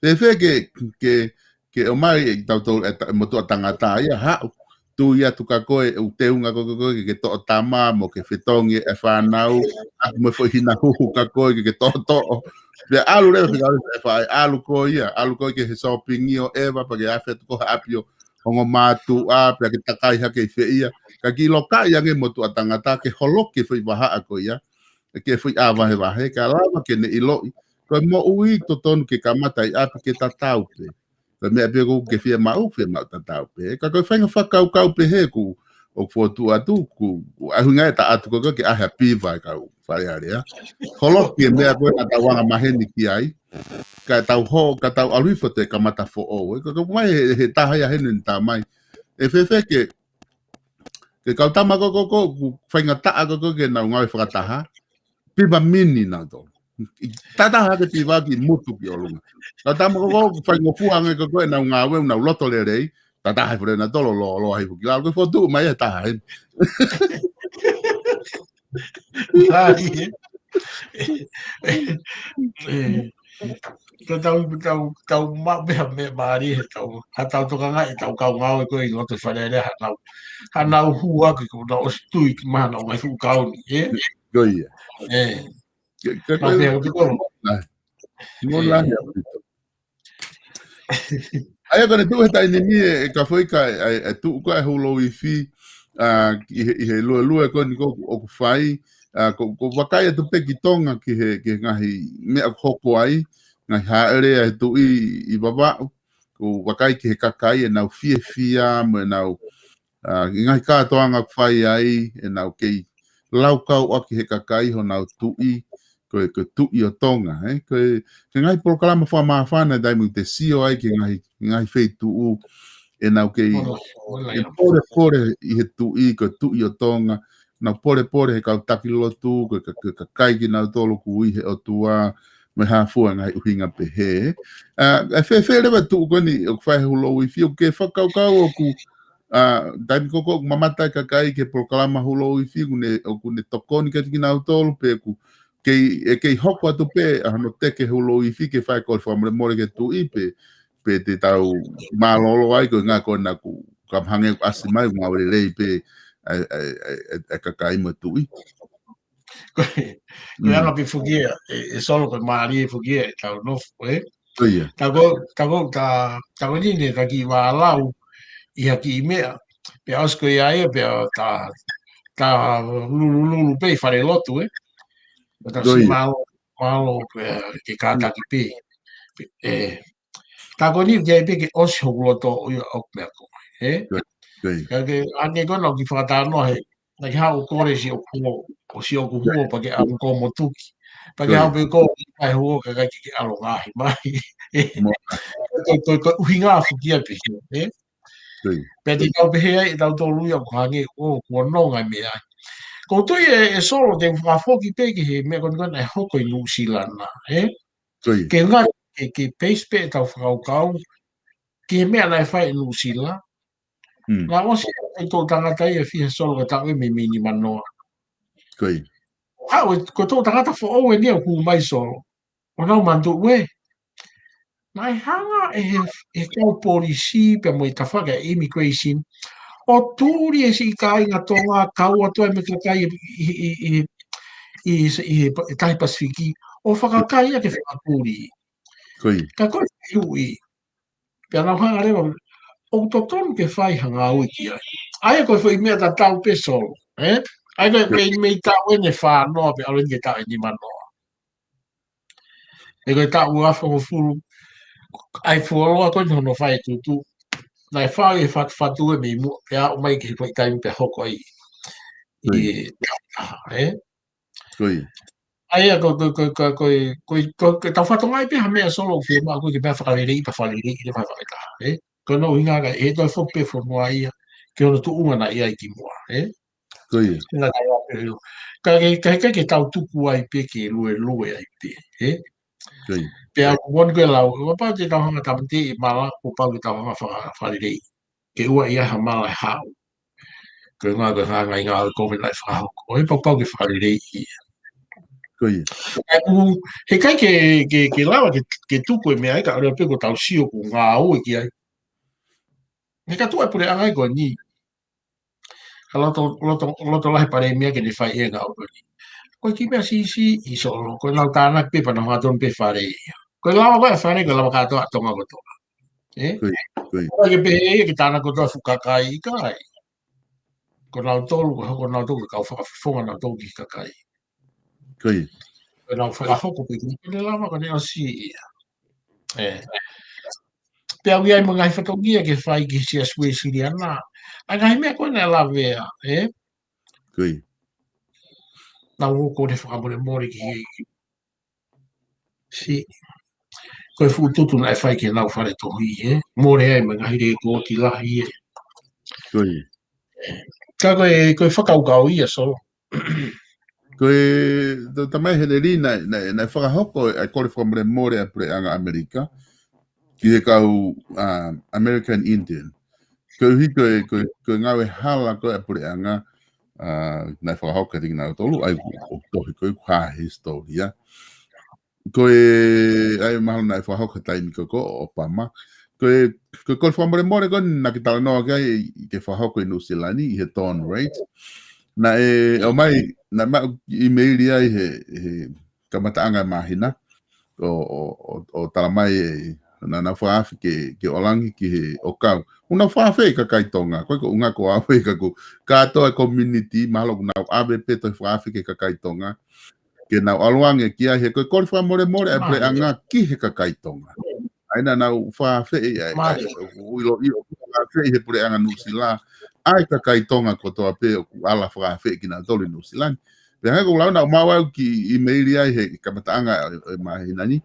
[SPEAKER 1] Te whe ke o mai e tau tolu e motu a tangata ia hau. Tu ia tu ka koe u te unga koe ke to tama mo ke whetongi e whanau aku me whahina huhu ka koe ke to pe alu rewa e whae alu koe ke he shopping o ewa pa ke awhetu ko hapio hongo mātu a pe ke takai hake i wheia ka ki loka ia nge motu a tangata ke holoke whai waha a koe ia ke whai a wahe ka lama ke ne iloi koe mo ui to tonu ke kamata i api ke tatau pe ka mea pe ko ke fia mau tatau pe ka koe whainga whakau pe he ku o fotu atu ku ahunga e ta atu ko ke aha piva ka whare area holo ke mea koe na tawanga maheni ki ai ka tau ho ka tau alifo te kamata fo o ka mai he taha ia hene ta mai e fe ke kau tama ko whainga taa ko ke na ngai whakataha piva mini na to tata ha te piva ki mutu ki olunga tata mo ko fai ngo fuanga ko na nga we na loto le rei tata ha fre na tolo lo hai fu la ko fotu mai ta ha
[SPEAKER 2] tau ma me mari tau tau to kanga tau kau ngau ko i loto fare le ha na hua ki ko na ostui ki mana mai fu kau ni
[SPEAKER 1] goia ai agora tu está inimi e ka foi ka tu ko e holo i fi i he lua ko ni ko o fai ko wakai tu pe ki tonga ki he ngahi me hoko ai ngai haere e tu i baba ko wakai ki he kakai e nau fia me nau ngai ka toanga fai ai e nau kei lau kau aki he kakai ho nau tui ko tu i o tonga ko ngai programa fa ma fana dai mu te sio ai ki ngai fei tu e nau kei e pore i he tui ko tu i o tonga na pore he kau taki lotu ko kakai ki nau tolo ku i he o tua me ha fua ngai uhinga pe he fe le tu ko ni o fai hulo i fio ke fa kau o ku dai ko mamata kakai ke programa hulo i fio ne o ku ne tokoni ke ki nau tolo pe ku kei hoko atu pe ano teke hulo i fi ke fai ko famre more ke tu i pe te tau malolo ai ko nga ko na ku kam hange asimai nga wele lei pe kakai mo tu i
[SPEAKER 2] ko anga pe fugia e solo ko mari fugia tau no tau ni ne ka ki wa lau i ki mea pe asko ia pe ta lulu pe fare lotu ta si malo ke kata ki pe ta ko ni ke pe ke os ho loto o me ko ka ke ane ko no ki fata no he like how kore si o si o kuhua pa ke ang ko motuki. Pa ke hau pe ko ai hua ka kai ke alo ngahi mai. Ko uhinga fukia pe he. Pe te tau pe hea i tau tolu ia ko hange o ko nonga me ai. Ko toi e solo te whafoki pe ke he mea kon ai hoko i New Zealand na, he. Ke ngā ke peispe e tau whakaukau ke mea nai whai i New Zealand. Ngā osi e tō tangatai e whiha solo ka tau e me mini manoa. Ko tō tangata whao e nia ku mai solo. O nau mantu we. Mai hanga e kau polisi pe mo i tawhaka immigration. O tūri e si kai ngā tonga kau atoa me kakai i tai Pasifiki. O whakakai a ke whakapuri. Ka koe hui. Pea nau hanga rewa. O totonu ke whai hanga ui ki ai. Ai koe whai mea ta tau pe solo. Ai koe mei tau e ne whanoa pe alo nge tau e ni manoa. E koe tau uafa o furu. Ai fuoloa koe no whai tutu. Nai whai e whatu e mei mua. Pea o mai ke whai taimi pe hoko ai. Ai a koe tau whatonga i pe ha mea solo whia maa koe ke mea whakarerei pa whalerei i le whai koe no hinga ka e toi whope whanua ia ke ono tu unga na ia i ki mua. Ka ke tau tuku ai pe ke lue ai pe. Pea kuon koe lau, ua pau te tau hanga tamate i mala o pau ke tau hanga whakarerei. Ke ua ia ha mala e hao. Koe ngā koe hanga i ngā koe nai whahoko. O e pau ke whakarerei ia. He kai ke lawa ke tuku e mea eka area peko tau sio ku ngā ue ki ai. He ka tua e pure angai koe ni. Ka loto lahi pare mea ke ne whai e ngā ue ni. Koe ki mea sisi i solo. Koe lau tāna pe pana hāton pe whare ia. Koe lawa koe whare koe lawa kātoa tonga kotoa. Koe ke pehe ia ke tāna kotoa fukakai i kai. Koe lau tolu koe nau tolu kau whakafonga nau tolu ki kakai. Koe nau whakahoko pe kune lama koe ne o si ia. Pea ui ai mga i whatongia ke whai ki sia sue siri ana. Ai ngai mea koe ne lawea. Nau woko ne whakamore mori ki hei. Si. Koe fututu na e whai ke nau whare tohi. More ai mga hire ko ki lahi. Ka koe whakaukau ia solo.
[SPEAKER 1] Koe tamai heleri na whakahoko ai kore whakamore more a pure anga Amerika. Ki e kau American Indian. Koe hi koe ngawe hala koe a pure anga na whakahoka ringi nā tolu ai tohi koe kua historia. Koe ai mahalo na whakahoka taimi ko Obama. Koe kore whamore more koe na ki tala noa kai i ke whahoka i New Zealand i he Dawn Rate. Na o mai na i meiri ai he kamataanga mahina o tala mai na whaafi ke olangi ki he o kau. Una whaafi ka kaitonga, koe ko unga ko awe ka ko katoa community, mahalo ku nau awe peto whaafi ke ka kaitonga. Ke nau aluange ki ai he koe kore whamore more e pre anga ki he ka kaitonga. Aina nau whaafi uilo whaafi he pre anga nusila. Ai ka kaitonga ko toa pe o ala whaafi ki nau toli nusila. Pe hanga ko lau nau mawau ki i meiri ai he kamataanga mahinani.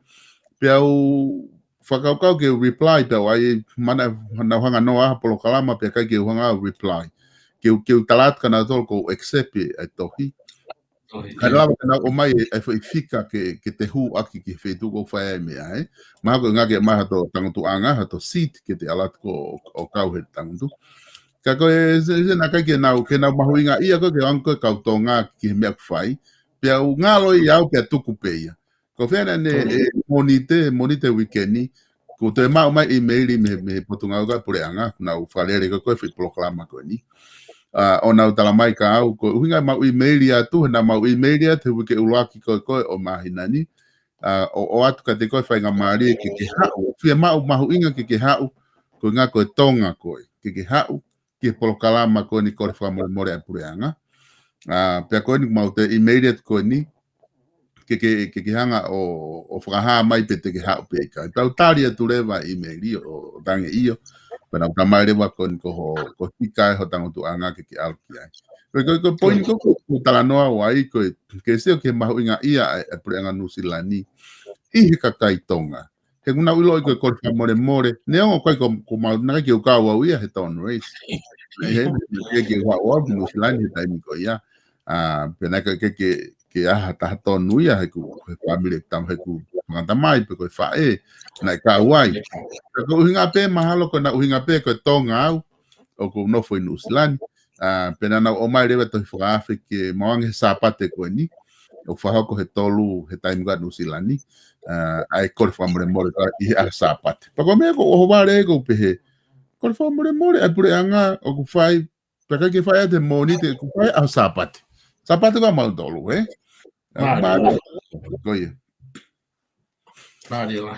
[SPEAKER 1] Pe au whakaukau ke reply tau ai mana na hanga noa polo kalama pe kai ke hanga reply ke talat kana tol ko accept e tohi kana kana o mai e fika ke te hu aki ke fetu ko fa me ai ma ko nga ke ma to tangu anga ha to seat ke te alat ko o kau he tangu ka ko e na kai ke na mahuinga ia ko ke anko kau tonga ki me fai pe au ngalo ia o pe tuku pe ko fena ne monite weekend ko te mau mai email me potunga ga pure anga na u falere ko fi proclama ko ni ona tala mai ka au ko hinga mau email ya tu na mau email ya te ke ulaki ko o mahinani o atu ka te ko fa nga mari ke hau fi mau inga ke hau ko nga ko tonga ko ke hau ke proclama ko ni ko fa mo more pure anga pe ko ni mau te immediate ko ni ke hanga o whakaha mai pe te ke hao pe ka. Tau tāria tu rewa email o tange iyo. Pero ang kamay rin wakon ko hikay ho tango tu anga ke alki ai. Ko point ko talanoa wai ko ke se ke mahu inga ia e pre anga nusilani. I kakai tonga. Ke una ulo ko ko more neo ko ma na ke ka wa ia he ton race. Ke wa nusilani tai mi ko ia. Pena ke ta ton nuia he ku family tam he ku ngata mai pe ko fa na ka wai. Ko hinga pe mahalo ko na hinga pe ko tonga o ko no foi nusilani. Pena na o mai reba to fa Afrika moang he sapate ko ni. O fa ko he tolu he time ga nusilani. Ai ko fa more i a sapate. Pa ko me ko o vare ko pe ko fa more ai pure anga o ku fai pa ke fai de moni te ku fai a sapate. Sapate ko mal tolu Koye.
[SPEAKER 2] Vale, va.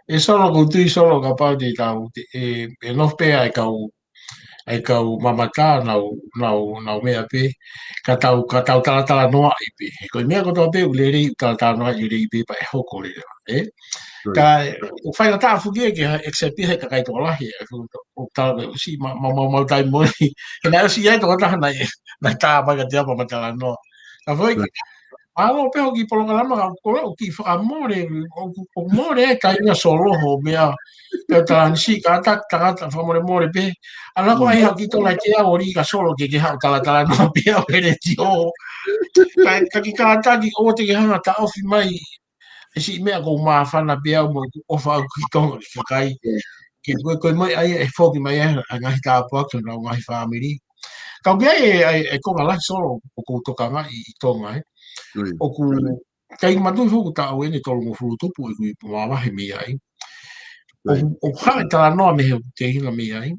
[SPEAKER 2] E solo ko tui solo ka pau te tau e no pe ai kau mamata nau mea pe ka tau tala noa i pe. Ko mea ko tau pe u le rei tala noa i rei pe pa e hoko le ka o fai na tafu ke except he ka kai to lahi o tala si mau tai mo ke na si ai to ta na ta pa ka te pa tala noa. Ka foi Alo pe o ki polo kalama o ki amore o more ka ina solo ho mea pe ta si ka ta fa more pe ala ko ai ki to la te a ori ka solo ke ha tala no pe o re tio ka ki ka ta ki o te ha ta ofi mai si mea ko ma fa na pe o o fa ki to ki kai ki ko mai ai e fo ki mai a ngai ta po ko no ngai family ka ge e ko la solo ko to ka ngai to ngai o ku kai matu fu ta o ni tolu mo fu tu pu ku ma he mi ai o ha ta no me te hinga mi ai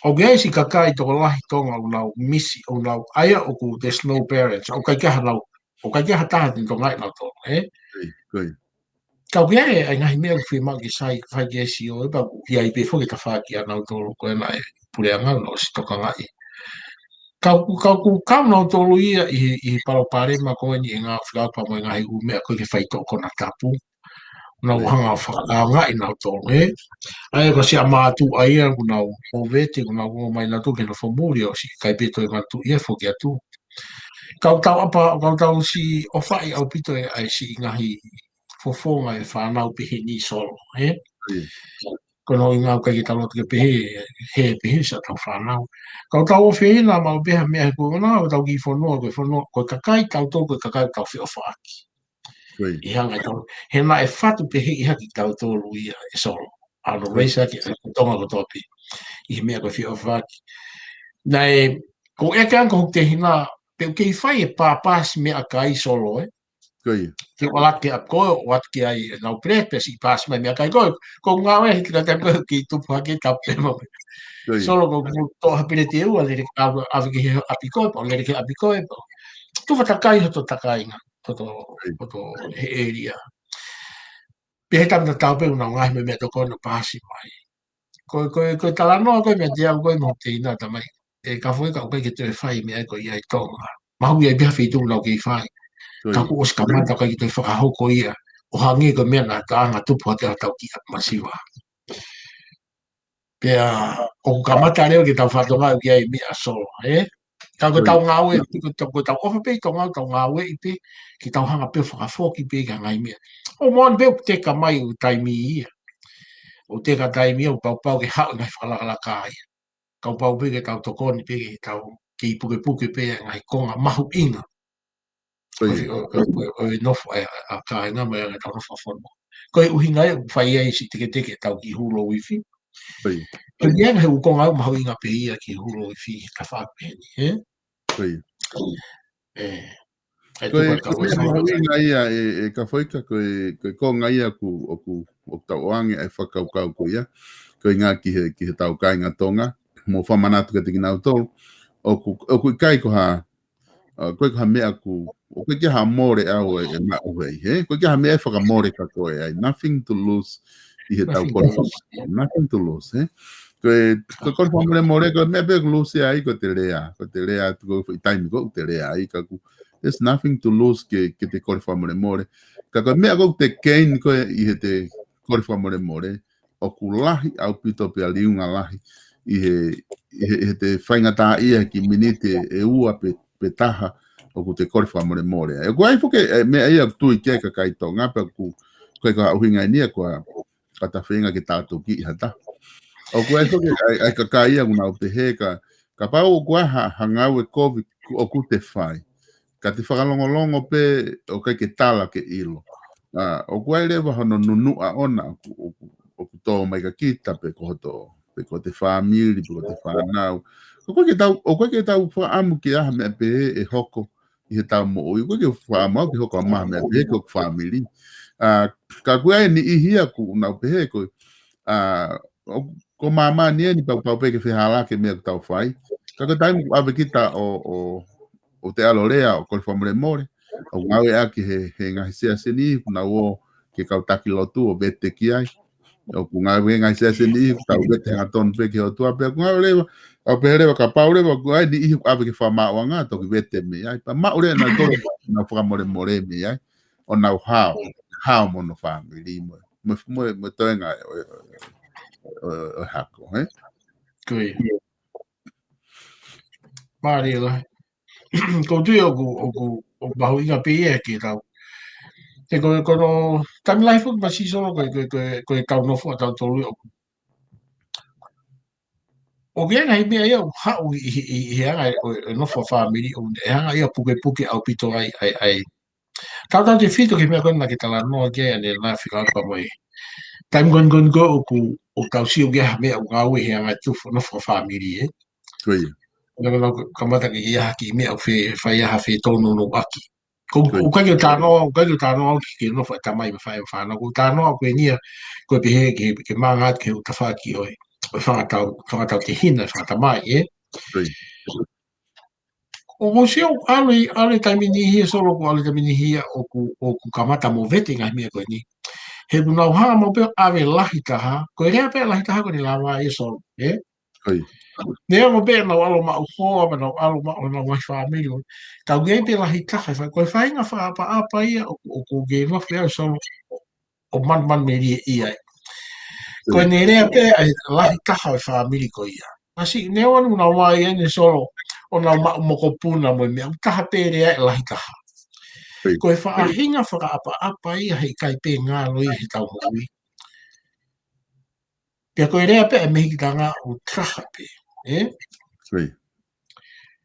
[SPEAKER 2] o ge si ka kai to la tonga o na misi o na ai o ku the snow parents o kai ka na o kai ka ta ni to ngai na to ka ge ai ngai me o fi ma ki sai fa ge si o ba ku ai pe fo ki ta fa ki na to ko na pu le nga no si to ka ngai ka no tolu ia i pare ma ko ni nga fla pa mo nga u me ko ke fai to ko na tapu na hanga fa nga i na to ai ko si ama tu ai ku na o vete ku na o mai na tu ke no fo muri o si kai pito e tu ia fo ke tu ka si o fai au pito ai si nga hi fo nga e fa na u pe ni solo kono inga ka ki talo ke pe sa ta fa na ka ta o fe na ma be me ko na o ta ki fo no ko ka kai ka to ko ka kai ka fe o fa i hanga to he na e fatu pe i ha ki ka to lu ia e so a lo reisa ki to ma ko to pi i me ko fe o fa na e ko e kan ko te hina pe ke fai e pa pas me a kai solo ke wala ke ko wat ke ai na prete si pas me kai ko nga we ki ta ko ki tu pa ke ta pe mo solo ko to hapile te u ale a ke apiko o le ke apiko tu fa takai to takai nga to area pe ta ta pe una nga me to ko no pasi mai ko ta la no ko me dia ko mo te ina ta mai e ka foi ka ke te fai me ko ia to ma hu ia be fi tu no ke fai ka ku os kamata ka te whakahoko ia o hangi ko mea nga taanga tupu te atau ki masiwa. Pea o kamata leo ki tau whatonga ki ai mea solo, Ka ko tau ngawe, ko tau ofa pe tau ngawe i pe, ki tau hanga pe whakafoki pe ka ngai mea. O moan pe te ka mai o taimi ia. O te ka taimi ia o pau ke hao ngai whakalaka ia. Kau pau pe ke tau tokoni pe ke tau ki puke pe ngai konga mahu inga. O nofo a ka nga mai nga tau nofo fono ko e uhinga e fai ai si teke tau ki hulo wifi ko ia he u konga ma hoinga pe ia ki hulo wifi ka fa pe ni
[SPEAKER 1] ko ia e ka foi ka ko nga ia ku o tau ange ai fa ka ia ko nga ki he tau ka nga tonga mo fa manatu ke tingina to o ku kai ko ha ko ka mea ku o ke ha more au e ma o ko ke ha mea fa more ka ko ai nothing to lose i he tau ko nothing to lose ko more ko me be lose ai ko te lea ko time ko te lea ai ka ku there's nothing to lose ke te ko more ka ko mea ko te ken ko i he te ko more o kulahi au pito pe aliunga lahi i te whaingata ia ki minite e ua pe taha o ku te kore whamore more. E kua i fuke mea ia tui kia ka kaito ngapa ku koe ka auhinga inia kua kata whenga ki tātou ki hata. O kua i fuke ai ka ka ia kuna o te he ka pau o kua hangau e COVID o ku te whai. Ka te whakalongolongo pe o kai ke tala ke ilo. O kua i lewa hono nunua ona o ku tō mai ka kita pe kohoto pe ko te whamiri, pe ko te whanau. O koe ke tau whaamu ki aha mea pe e hoko i he tau mo oi. Koe ke whaamau ki hoko a maha mea pe ko whamiri. Ka kua e ni ihia ku unau pe he koe. Ko mama ni e ni pau pe ke whihala ke mea tau whai. Ka taimu ave kita o te alorea o kore whamure more. O ngawe aki he ngahi sea seni kuna o ke kautaki lotu o vete ki ai. O ku ngawe ngahi sea seni tau vete ngaton pe ke o tua pe ku ngawe lewa o pe lewa ka pau lewa ku ai ni ihi ave ke whama o ngā toki vete me ai. Pa maure na toro na whakamore more me ai. O nau hao mono whamiri mo. Mo toenga o hako, he?
[SPEAKER 2] Kui. Māri lai. Ko tui o mahu inga pe ia ki tau. Te kono tami lai fuki ma sisono koe kau nofu a tau tolu o. O kia ngai mea ia hau i hanga e nofu a whamiri o e hanga ia puke au pito ai. Tau te whito ki mea kona ki tala noa kia ane nā whikaka mai. Taim gon go o tau siu kia mea o ngau e hanga tufu nofu a whamiri e.
[SPEAKER 1] Kui.
[SPEAKER 2] Kamata ki ia haki mea o whai aha whi tonu no aki. O kai o tānoa au ki nofu e tamai me whai whanau. O tānoa koe nia koe pihe ke māngat ke o tawhaki oi. O whangatau te hina, whangatamai e.
[SPEAKER 1] Kui.
[SPEAKER 2] O mo seo ale taimini hia solo ko ale taimini hia o ku kamata mo vete ngai mea koe ni. He kunau hanga mo peo ave lahi taha. Koe rea peo lahi taha ko ni lawa e solo.
[SPEAKER 1] Kui.
[SPEAKER 2] Nea mo peo nau alo ma uhoa, nau alo ma o nau mai whamiri. Tau gei pe lahi taha. Koe whainga apa ia o ku gei mafi au solo. O man meri ia. Koe ne rea peo ai lahi taha o whamiri ko ia. Nasi nea wanu nau mai ene solo. O nau moko puna mo mea. Taha pe rea e lahi taha. Koe whaahinga apa ia hei kai pe ngā loi he tau mōi. Pea koe rea pe e mehi ki tanga o traha pe.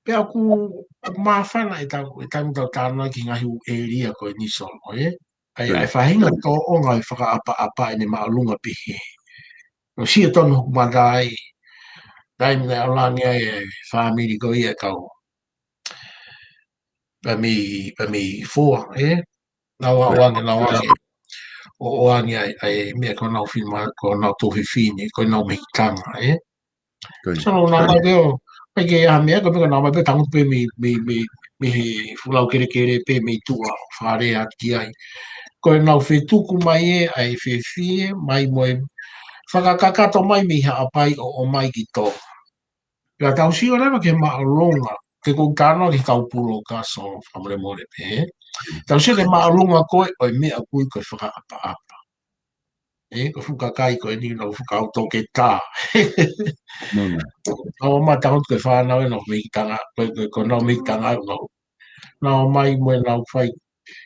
[SPEAKER 2] Pea ku mawhana e tau tāna ki ngahi u e ria koe ni solo. Ai whahinga tō o ngai whakaapa e ne maalunga pe he. No sia tonu hukumadai. Dai mne aulani ai e whamiri ko ia kau. Pa mi fua, Nau o angi ai mea ko nau whima, ko nau tohi whini, ko nau mehi tanga, Sono nau mai peo, mai ke aha mea, ko peka nau mai peo tangu pe me he fulau kere pe me tua, whare at ki ai. Ko nau whetuku mai e, ai whewhie, mai moe, whakakakato mai me ha apai o mai ki tō. Pea tau si o lewa ke maa longa, ke kou tāna ki kaupulo ka so whamare more pe, Tau se le maalunga koe o e mea kui koe whakaapa. Ko whukakai koe ni no whakauto ke tā. Nau ma tangot koe whanau e no mikitanga, koe nau mikitanga e nau mai moe nau whai,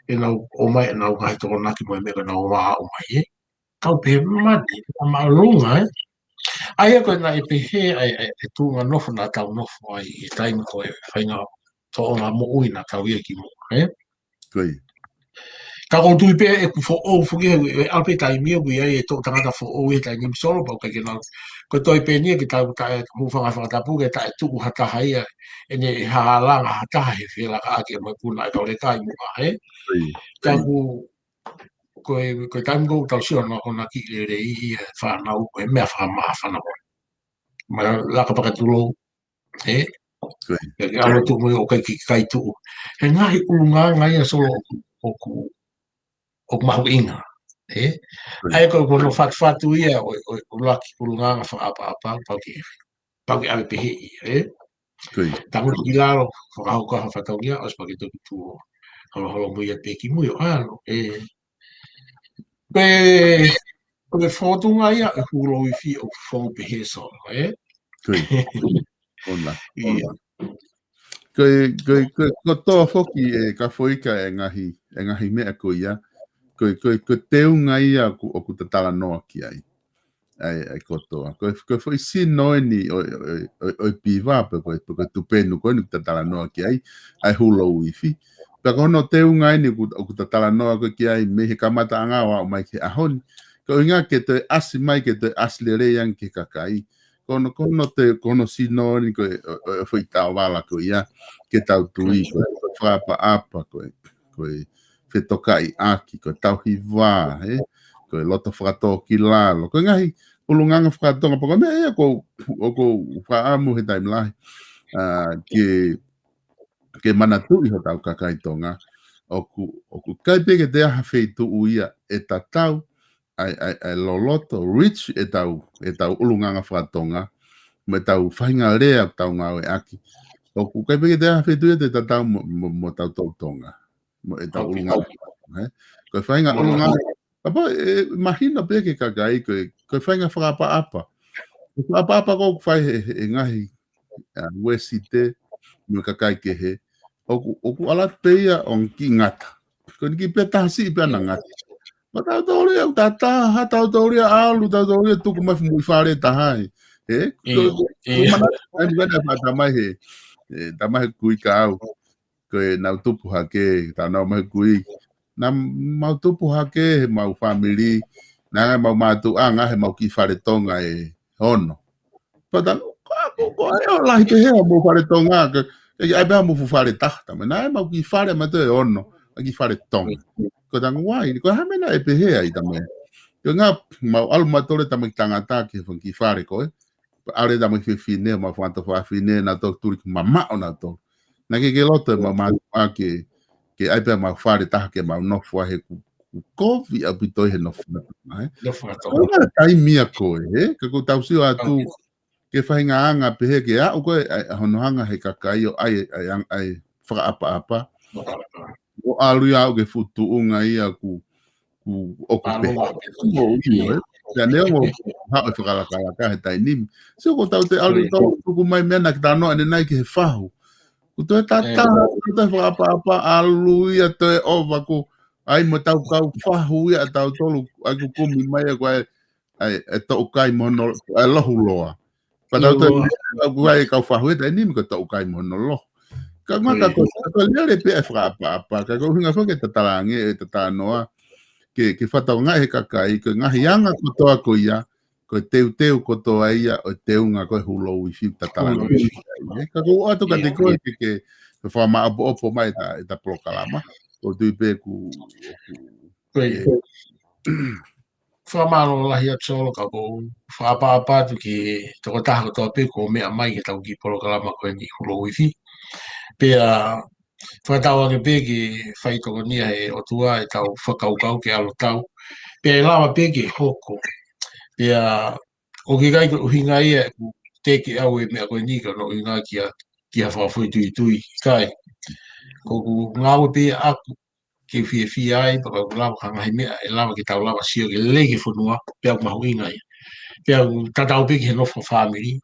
[SPEAKER 2] e nau o mai e nau kai toko naki moe mea koe nau maa o mai, Kau pe mani, maalunga, Aia koe na e pehe e tūnga nofo na tau nofo ai e taimi koe whainga tō o ngā mo ui na tau ia ki mo,
[SPEAKER 1] Kui.
[SPEAKER 2] Ka o tui pe e ku fo o fuki e alpe tai mia ku ia e tō tangata fo o e tai nim solo pau ka kena. Ko toi pe nia ki tau ta e hufanga whakatapu ke ta e tuku hataha ia e ne hahalanga hataha he whila ka ake mo puna e kaure kai mua Ka ku koe taimiko tau si ona ki le re i e whanau e mea whamaa whanau. Ma laka pakatulo e alo tu mo o kai ki kai tu. He ngahi ulunga ngai a solo o mahu inga. Ai ko no fatu ia o laki ulunga nga whaapa pau ki ave pehe i. Tangu ki lalo whakahau ka whatau ia o spaki toki tuo. Holo muia peki mui o alo. O le fotunga ia e hulo I fi o fo pe so,
[SPEAKER 1] Koi. Ona. Ko toa foki e ka foika e ngahi mea ko ia. Ko teunga ia o ku tatala noa ki ai. Ai kotoa. Ko foi si noi ni o piva pe ko tu penu ko ni tatala noa ki ai. Ai hulo wifi. Pe ko no teunga ni ku tatala noa ko ki ai me he kamata anga wa mai ke ahoni. Ko inga ke te asi mai ke te aslere yang ke kakai. Kono si no ni ko foi tau wala ko ia ke tau tui ko frapa apa ko fe tokai aki ko tau hiva ko loto frato ki lalo ko ngai ulunganga frato ko me ia ko fa amu he time lai ke manatu I ho tau kakai tonga oku kai pege te aha feitu uia e tatau ai loloto rich e tau ulunganga fratonga me tau whainga rea tau ngau e aki. O ku kai peke te a whetu e te tatau mo tau tonga. Mo e tau ulunga. Koe whainga ulunga. Apa mahina peke kakai koe whainga whakapa-apa. Whakapa-apa kou whai e ngahi wesite mo kakai ke he. O ku alat peia on ki ngata. Koe ni ki pia tahasi I pia na ngata. Ma tau tauria au tataha, tau tauria alu, tau tauria tuku mai fumui whare tahai. Mana ai ngana pa mai he tamai kui ka au ko na tupu hake ta no mai kui na mau tupu hake mau family na mau matu anga he mau ki fare tonga e ono pa ko ai ola te he mau fare tonga ke ai ba mau fare tahta na mau ki fare ma te ono ki fare tonga ko tang wai ko ha mena e pe he ai tamai ko nga mau alma tole tamai tangata ke fon ki fare ko ale da mo fine ma fanto fa fine na to tur mama ona to na ke loto mama ke ai pe ma fare ta ke ma no fo he ku kofi apito he no fo ai ona tai mia ko ke ko tau si atu ke fa nga anga pe he ke a ko hono hanga he kakai ai fra apa o alu ya ke futu unga ia ku okupe ya neo ha o fala ka he tai nim se ko tau te alu tau ku mai mena ki tano ane nai ki he fahu ku to tata to apa alu ya to ova ku ai mo tau kau fahu ya tau tolu aku kumi mai ko ai to kai mono lohu loa pa tau te aku ai kau fahu tai nim ko to kai mono lo ka ngaka ko le pe fra apa ka ko hinga fo ke tatalange tatanoa ke whatau ngai he kakai, ko ngahi anga kotoa ko ia, ko teu kotoa ia, o teunga ko hulo I fiu tatalanga. Ka ko atu ka te koe ke whama opo mai ta prokalama, ko tui pe ku...
[SPEAKER 2] Whamaro lahi atu solo ka ko whaapa tu ki toko taha kotoa pe ko mea mai ke tau ki prokalama koe ni hulo I fi. Pea whakatau ake pe ki whaitoko nia e o tua e tau whakaukau ke alo tau. Pea lawa pe ki hoko. Pea o ki kai ko uhinga ia ku teke au e mea koe nika no inga ki a whawhoi tui. Kai, ko ku ngau pe aku ke fia ai, paka ku lawa ka ngahi mea e lawa ki tau lawa sio ke lege whanua, pea ku mahu inga ia. Pea ku tatau pe ki he nofo family.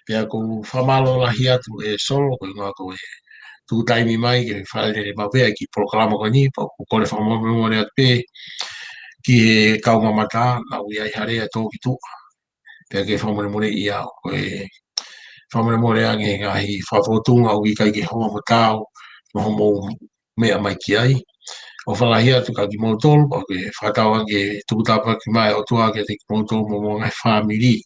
[SPEAKER 2] Pea ku whamalo lahi atu e solo ko inga ko e tu taimi mai ke whale re mawea ki proklama ko ni, pa ku kore whamamo rea pe ki he kaunga mata, na ui ai harea tō ki tu. Pea ke whamore I au, ko e whamore ange ngahi whawhotunga ui kai ke hoa mo tau, maho mo mea mai ki ai. O whalahia tu ka ki mautol, pa ke whatau ange tukutapa ki mai o tua ke te ki mautol mo ngai whamiri.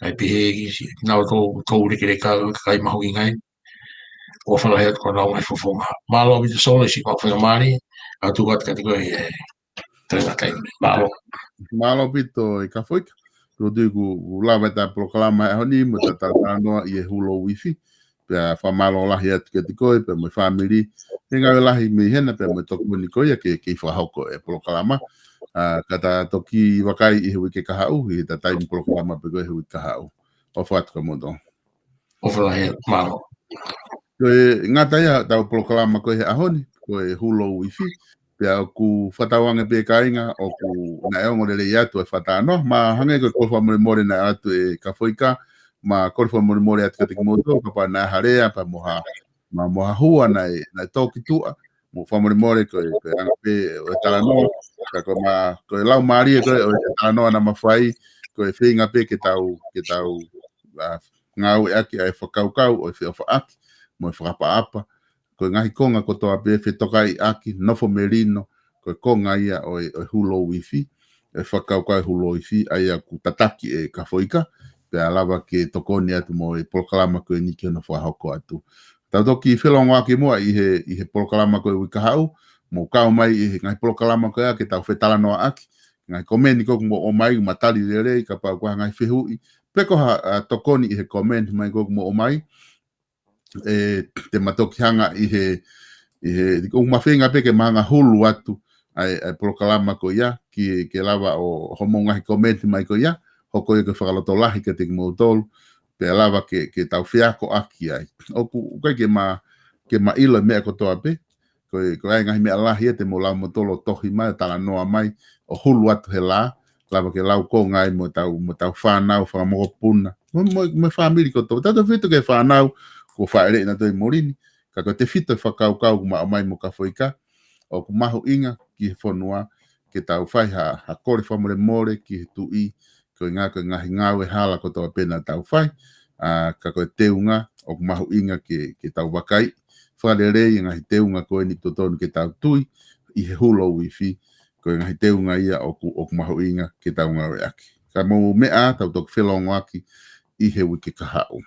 [SPEAKER 2] Ai pehe ki nao tō reke kai mahu I ngai. O whalahia tu ka nao ngai whawhonga. Malo bitu solo si kwa whenga mari, a tu kat ka te koe tēnā kai malo.
[SPEAKER 1] Malo bito I ka whoika. Ko tui ku lawa ta proklama e honi, mo ta tatanoa I e hulo wifi. Pea whamalo lahi atu ke te koe, pea mo whamiri. Henga lahi me hena, pea mo toku ni koe, ke whahoko e proklama. Kata toki wakai I hui ke kahau, I ta taimi proklama pe koe hui kahau. O whatu ka moto.
[SPEAKER 2] O whalahia, malo.
[SPEAKER 1] Koe ngata ia tau proklama koe he ahoni, koe hulo wifi. pia ku whatawange pe kainga o ku na eongo le atu e whatano ma hange ko kolfa more na atu e kafoika ma kolfa more atu te moto ka pa na harea pa moha ma moha hua na toki tua mo fa more ko anga pe o talano ka ko ma ko lau mari ko o talano na mafai ko e finga pe ke tau ngau aki ai whakaukau o whia whaaki mo e whakapa ko ngahi konga ko toa pe whetokai aki nofo merino ko konga ia o hulo wifi e whakaukau hulo wifi ai a ku tataki e kafoika pe alava ke tokoni atu mo e polokalama ko e niki no whahoko atu tau toki whelongo ake mua i he polokalama ko e wikahau mo kau mai i he ngahi polokalama ko e ke tau whetala noa aki ngai komeni ko mo o mai matali lere ka pa ko ngai fehui peko ha tokoni i he comment mai ko mo o mai e te matoki hanga i he ko mawhenga peke manga hulu atu ai polokalama ko ia ki lava o homonga hi comment mai ko ia hoko e ke whakaloto lahi ke te motol pe lava ke tau whiako aki ai o ku ke ma ilo mea ko toa pe ko ai ngahi mea lahi e te mo lau motolo tohi mai tala noa mai o hulu atu he la lava ke lau ko ngai mo tau whanau whakamoko puna mo family ko tau tatu whitu ke whanau ko whaere na toi morini ka ko te whitu whakaukau ma mai mo ka whoika o ku mahu inga ki he whanua ke tau whai ha kore whamore more ki he tui ko ngahi ngau e hala ko tau pena tau whai ka ko teunga o ku mahu inga ke tau wakai whalerei ngahi teunga ko ni totonu ke tau tui i he hulo wifi ko ngahi teunga ia o ku mahu inga ke tau ngau e aki ka mo mea tau tok whelongo aki i he wiki kahau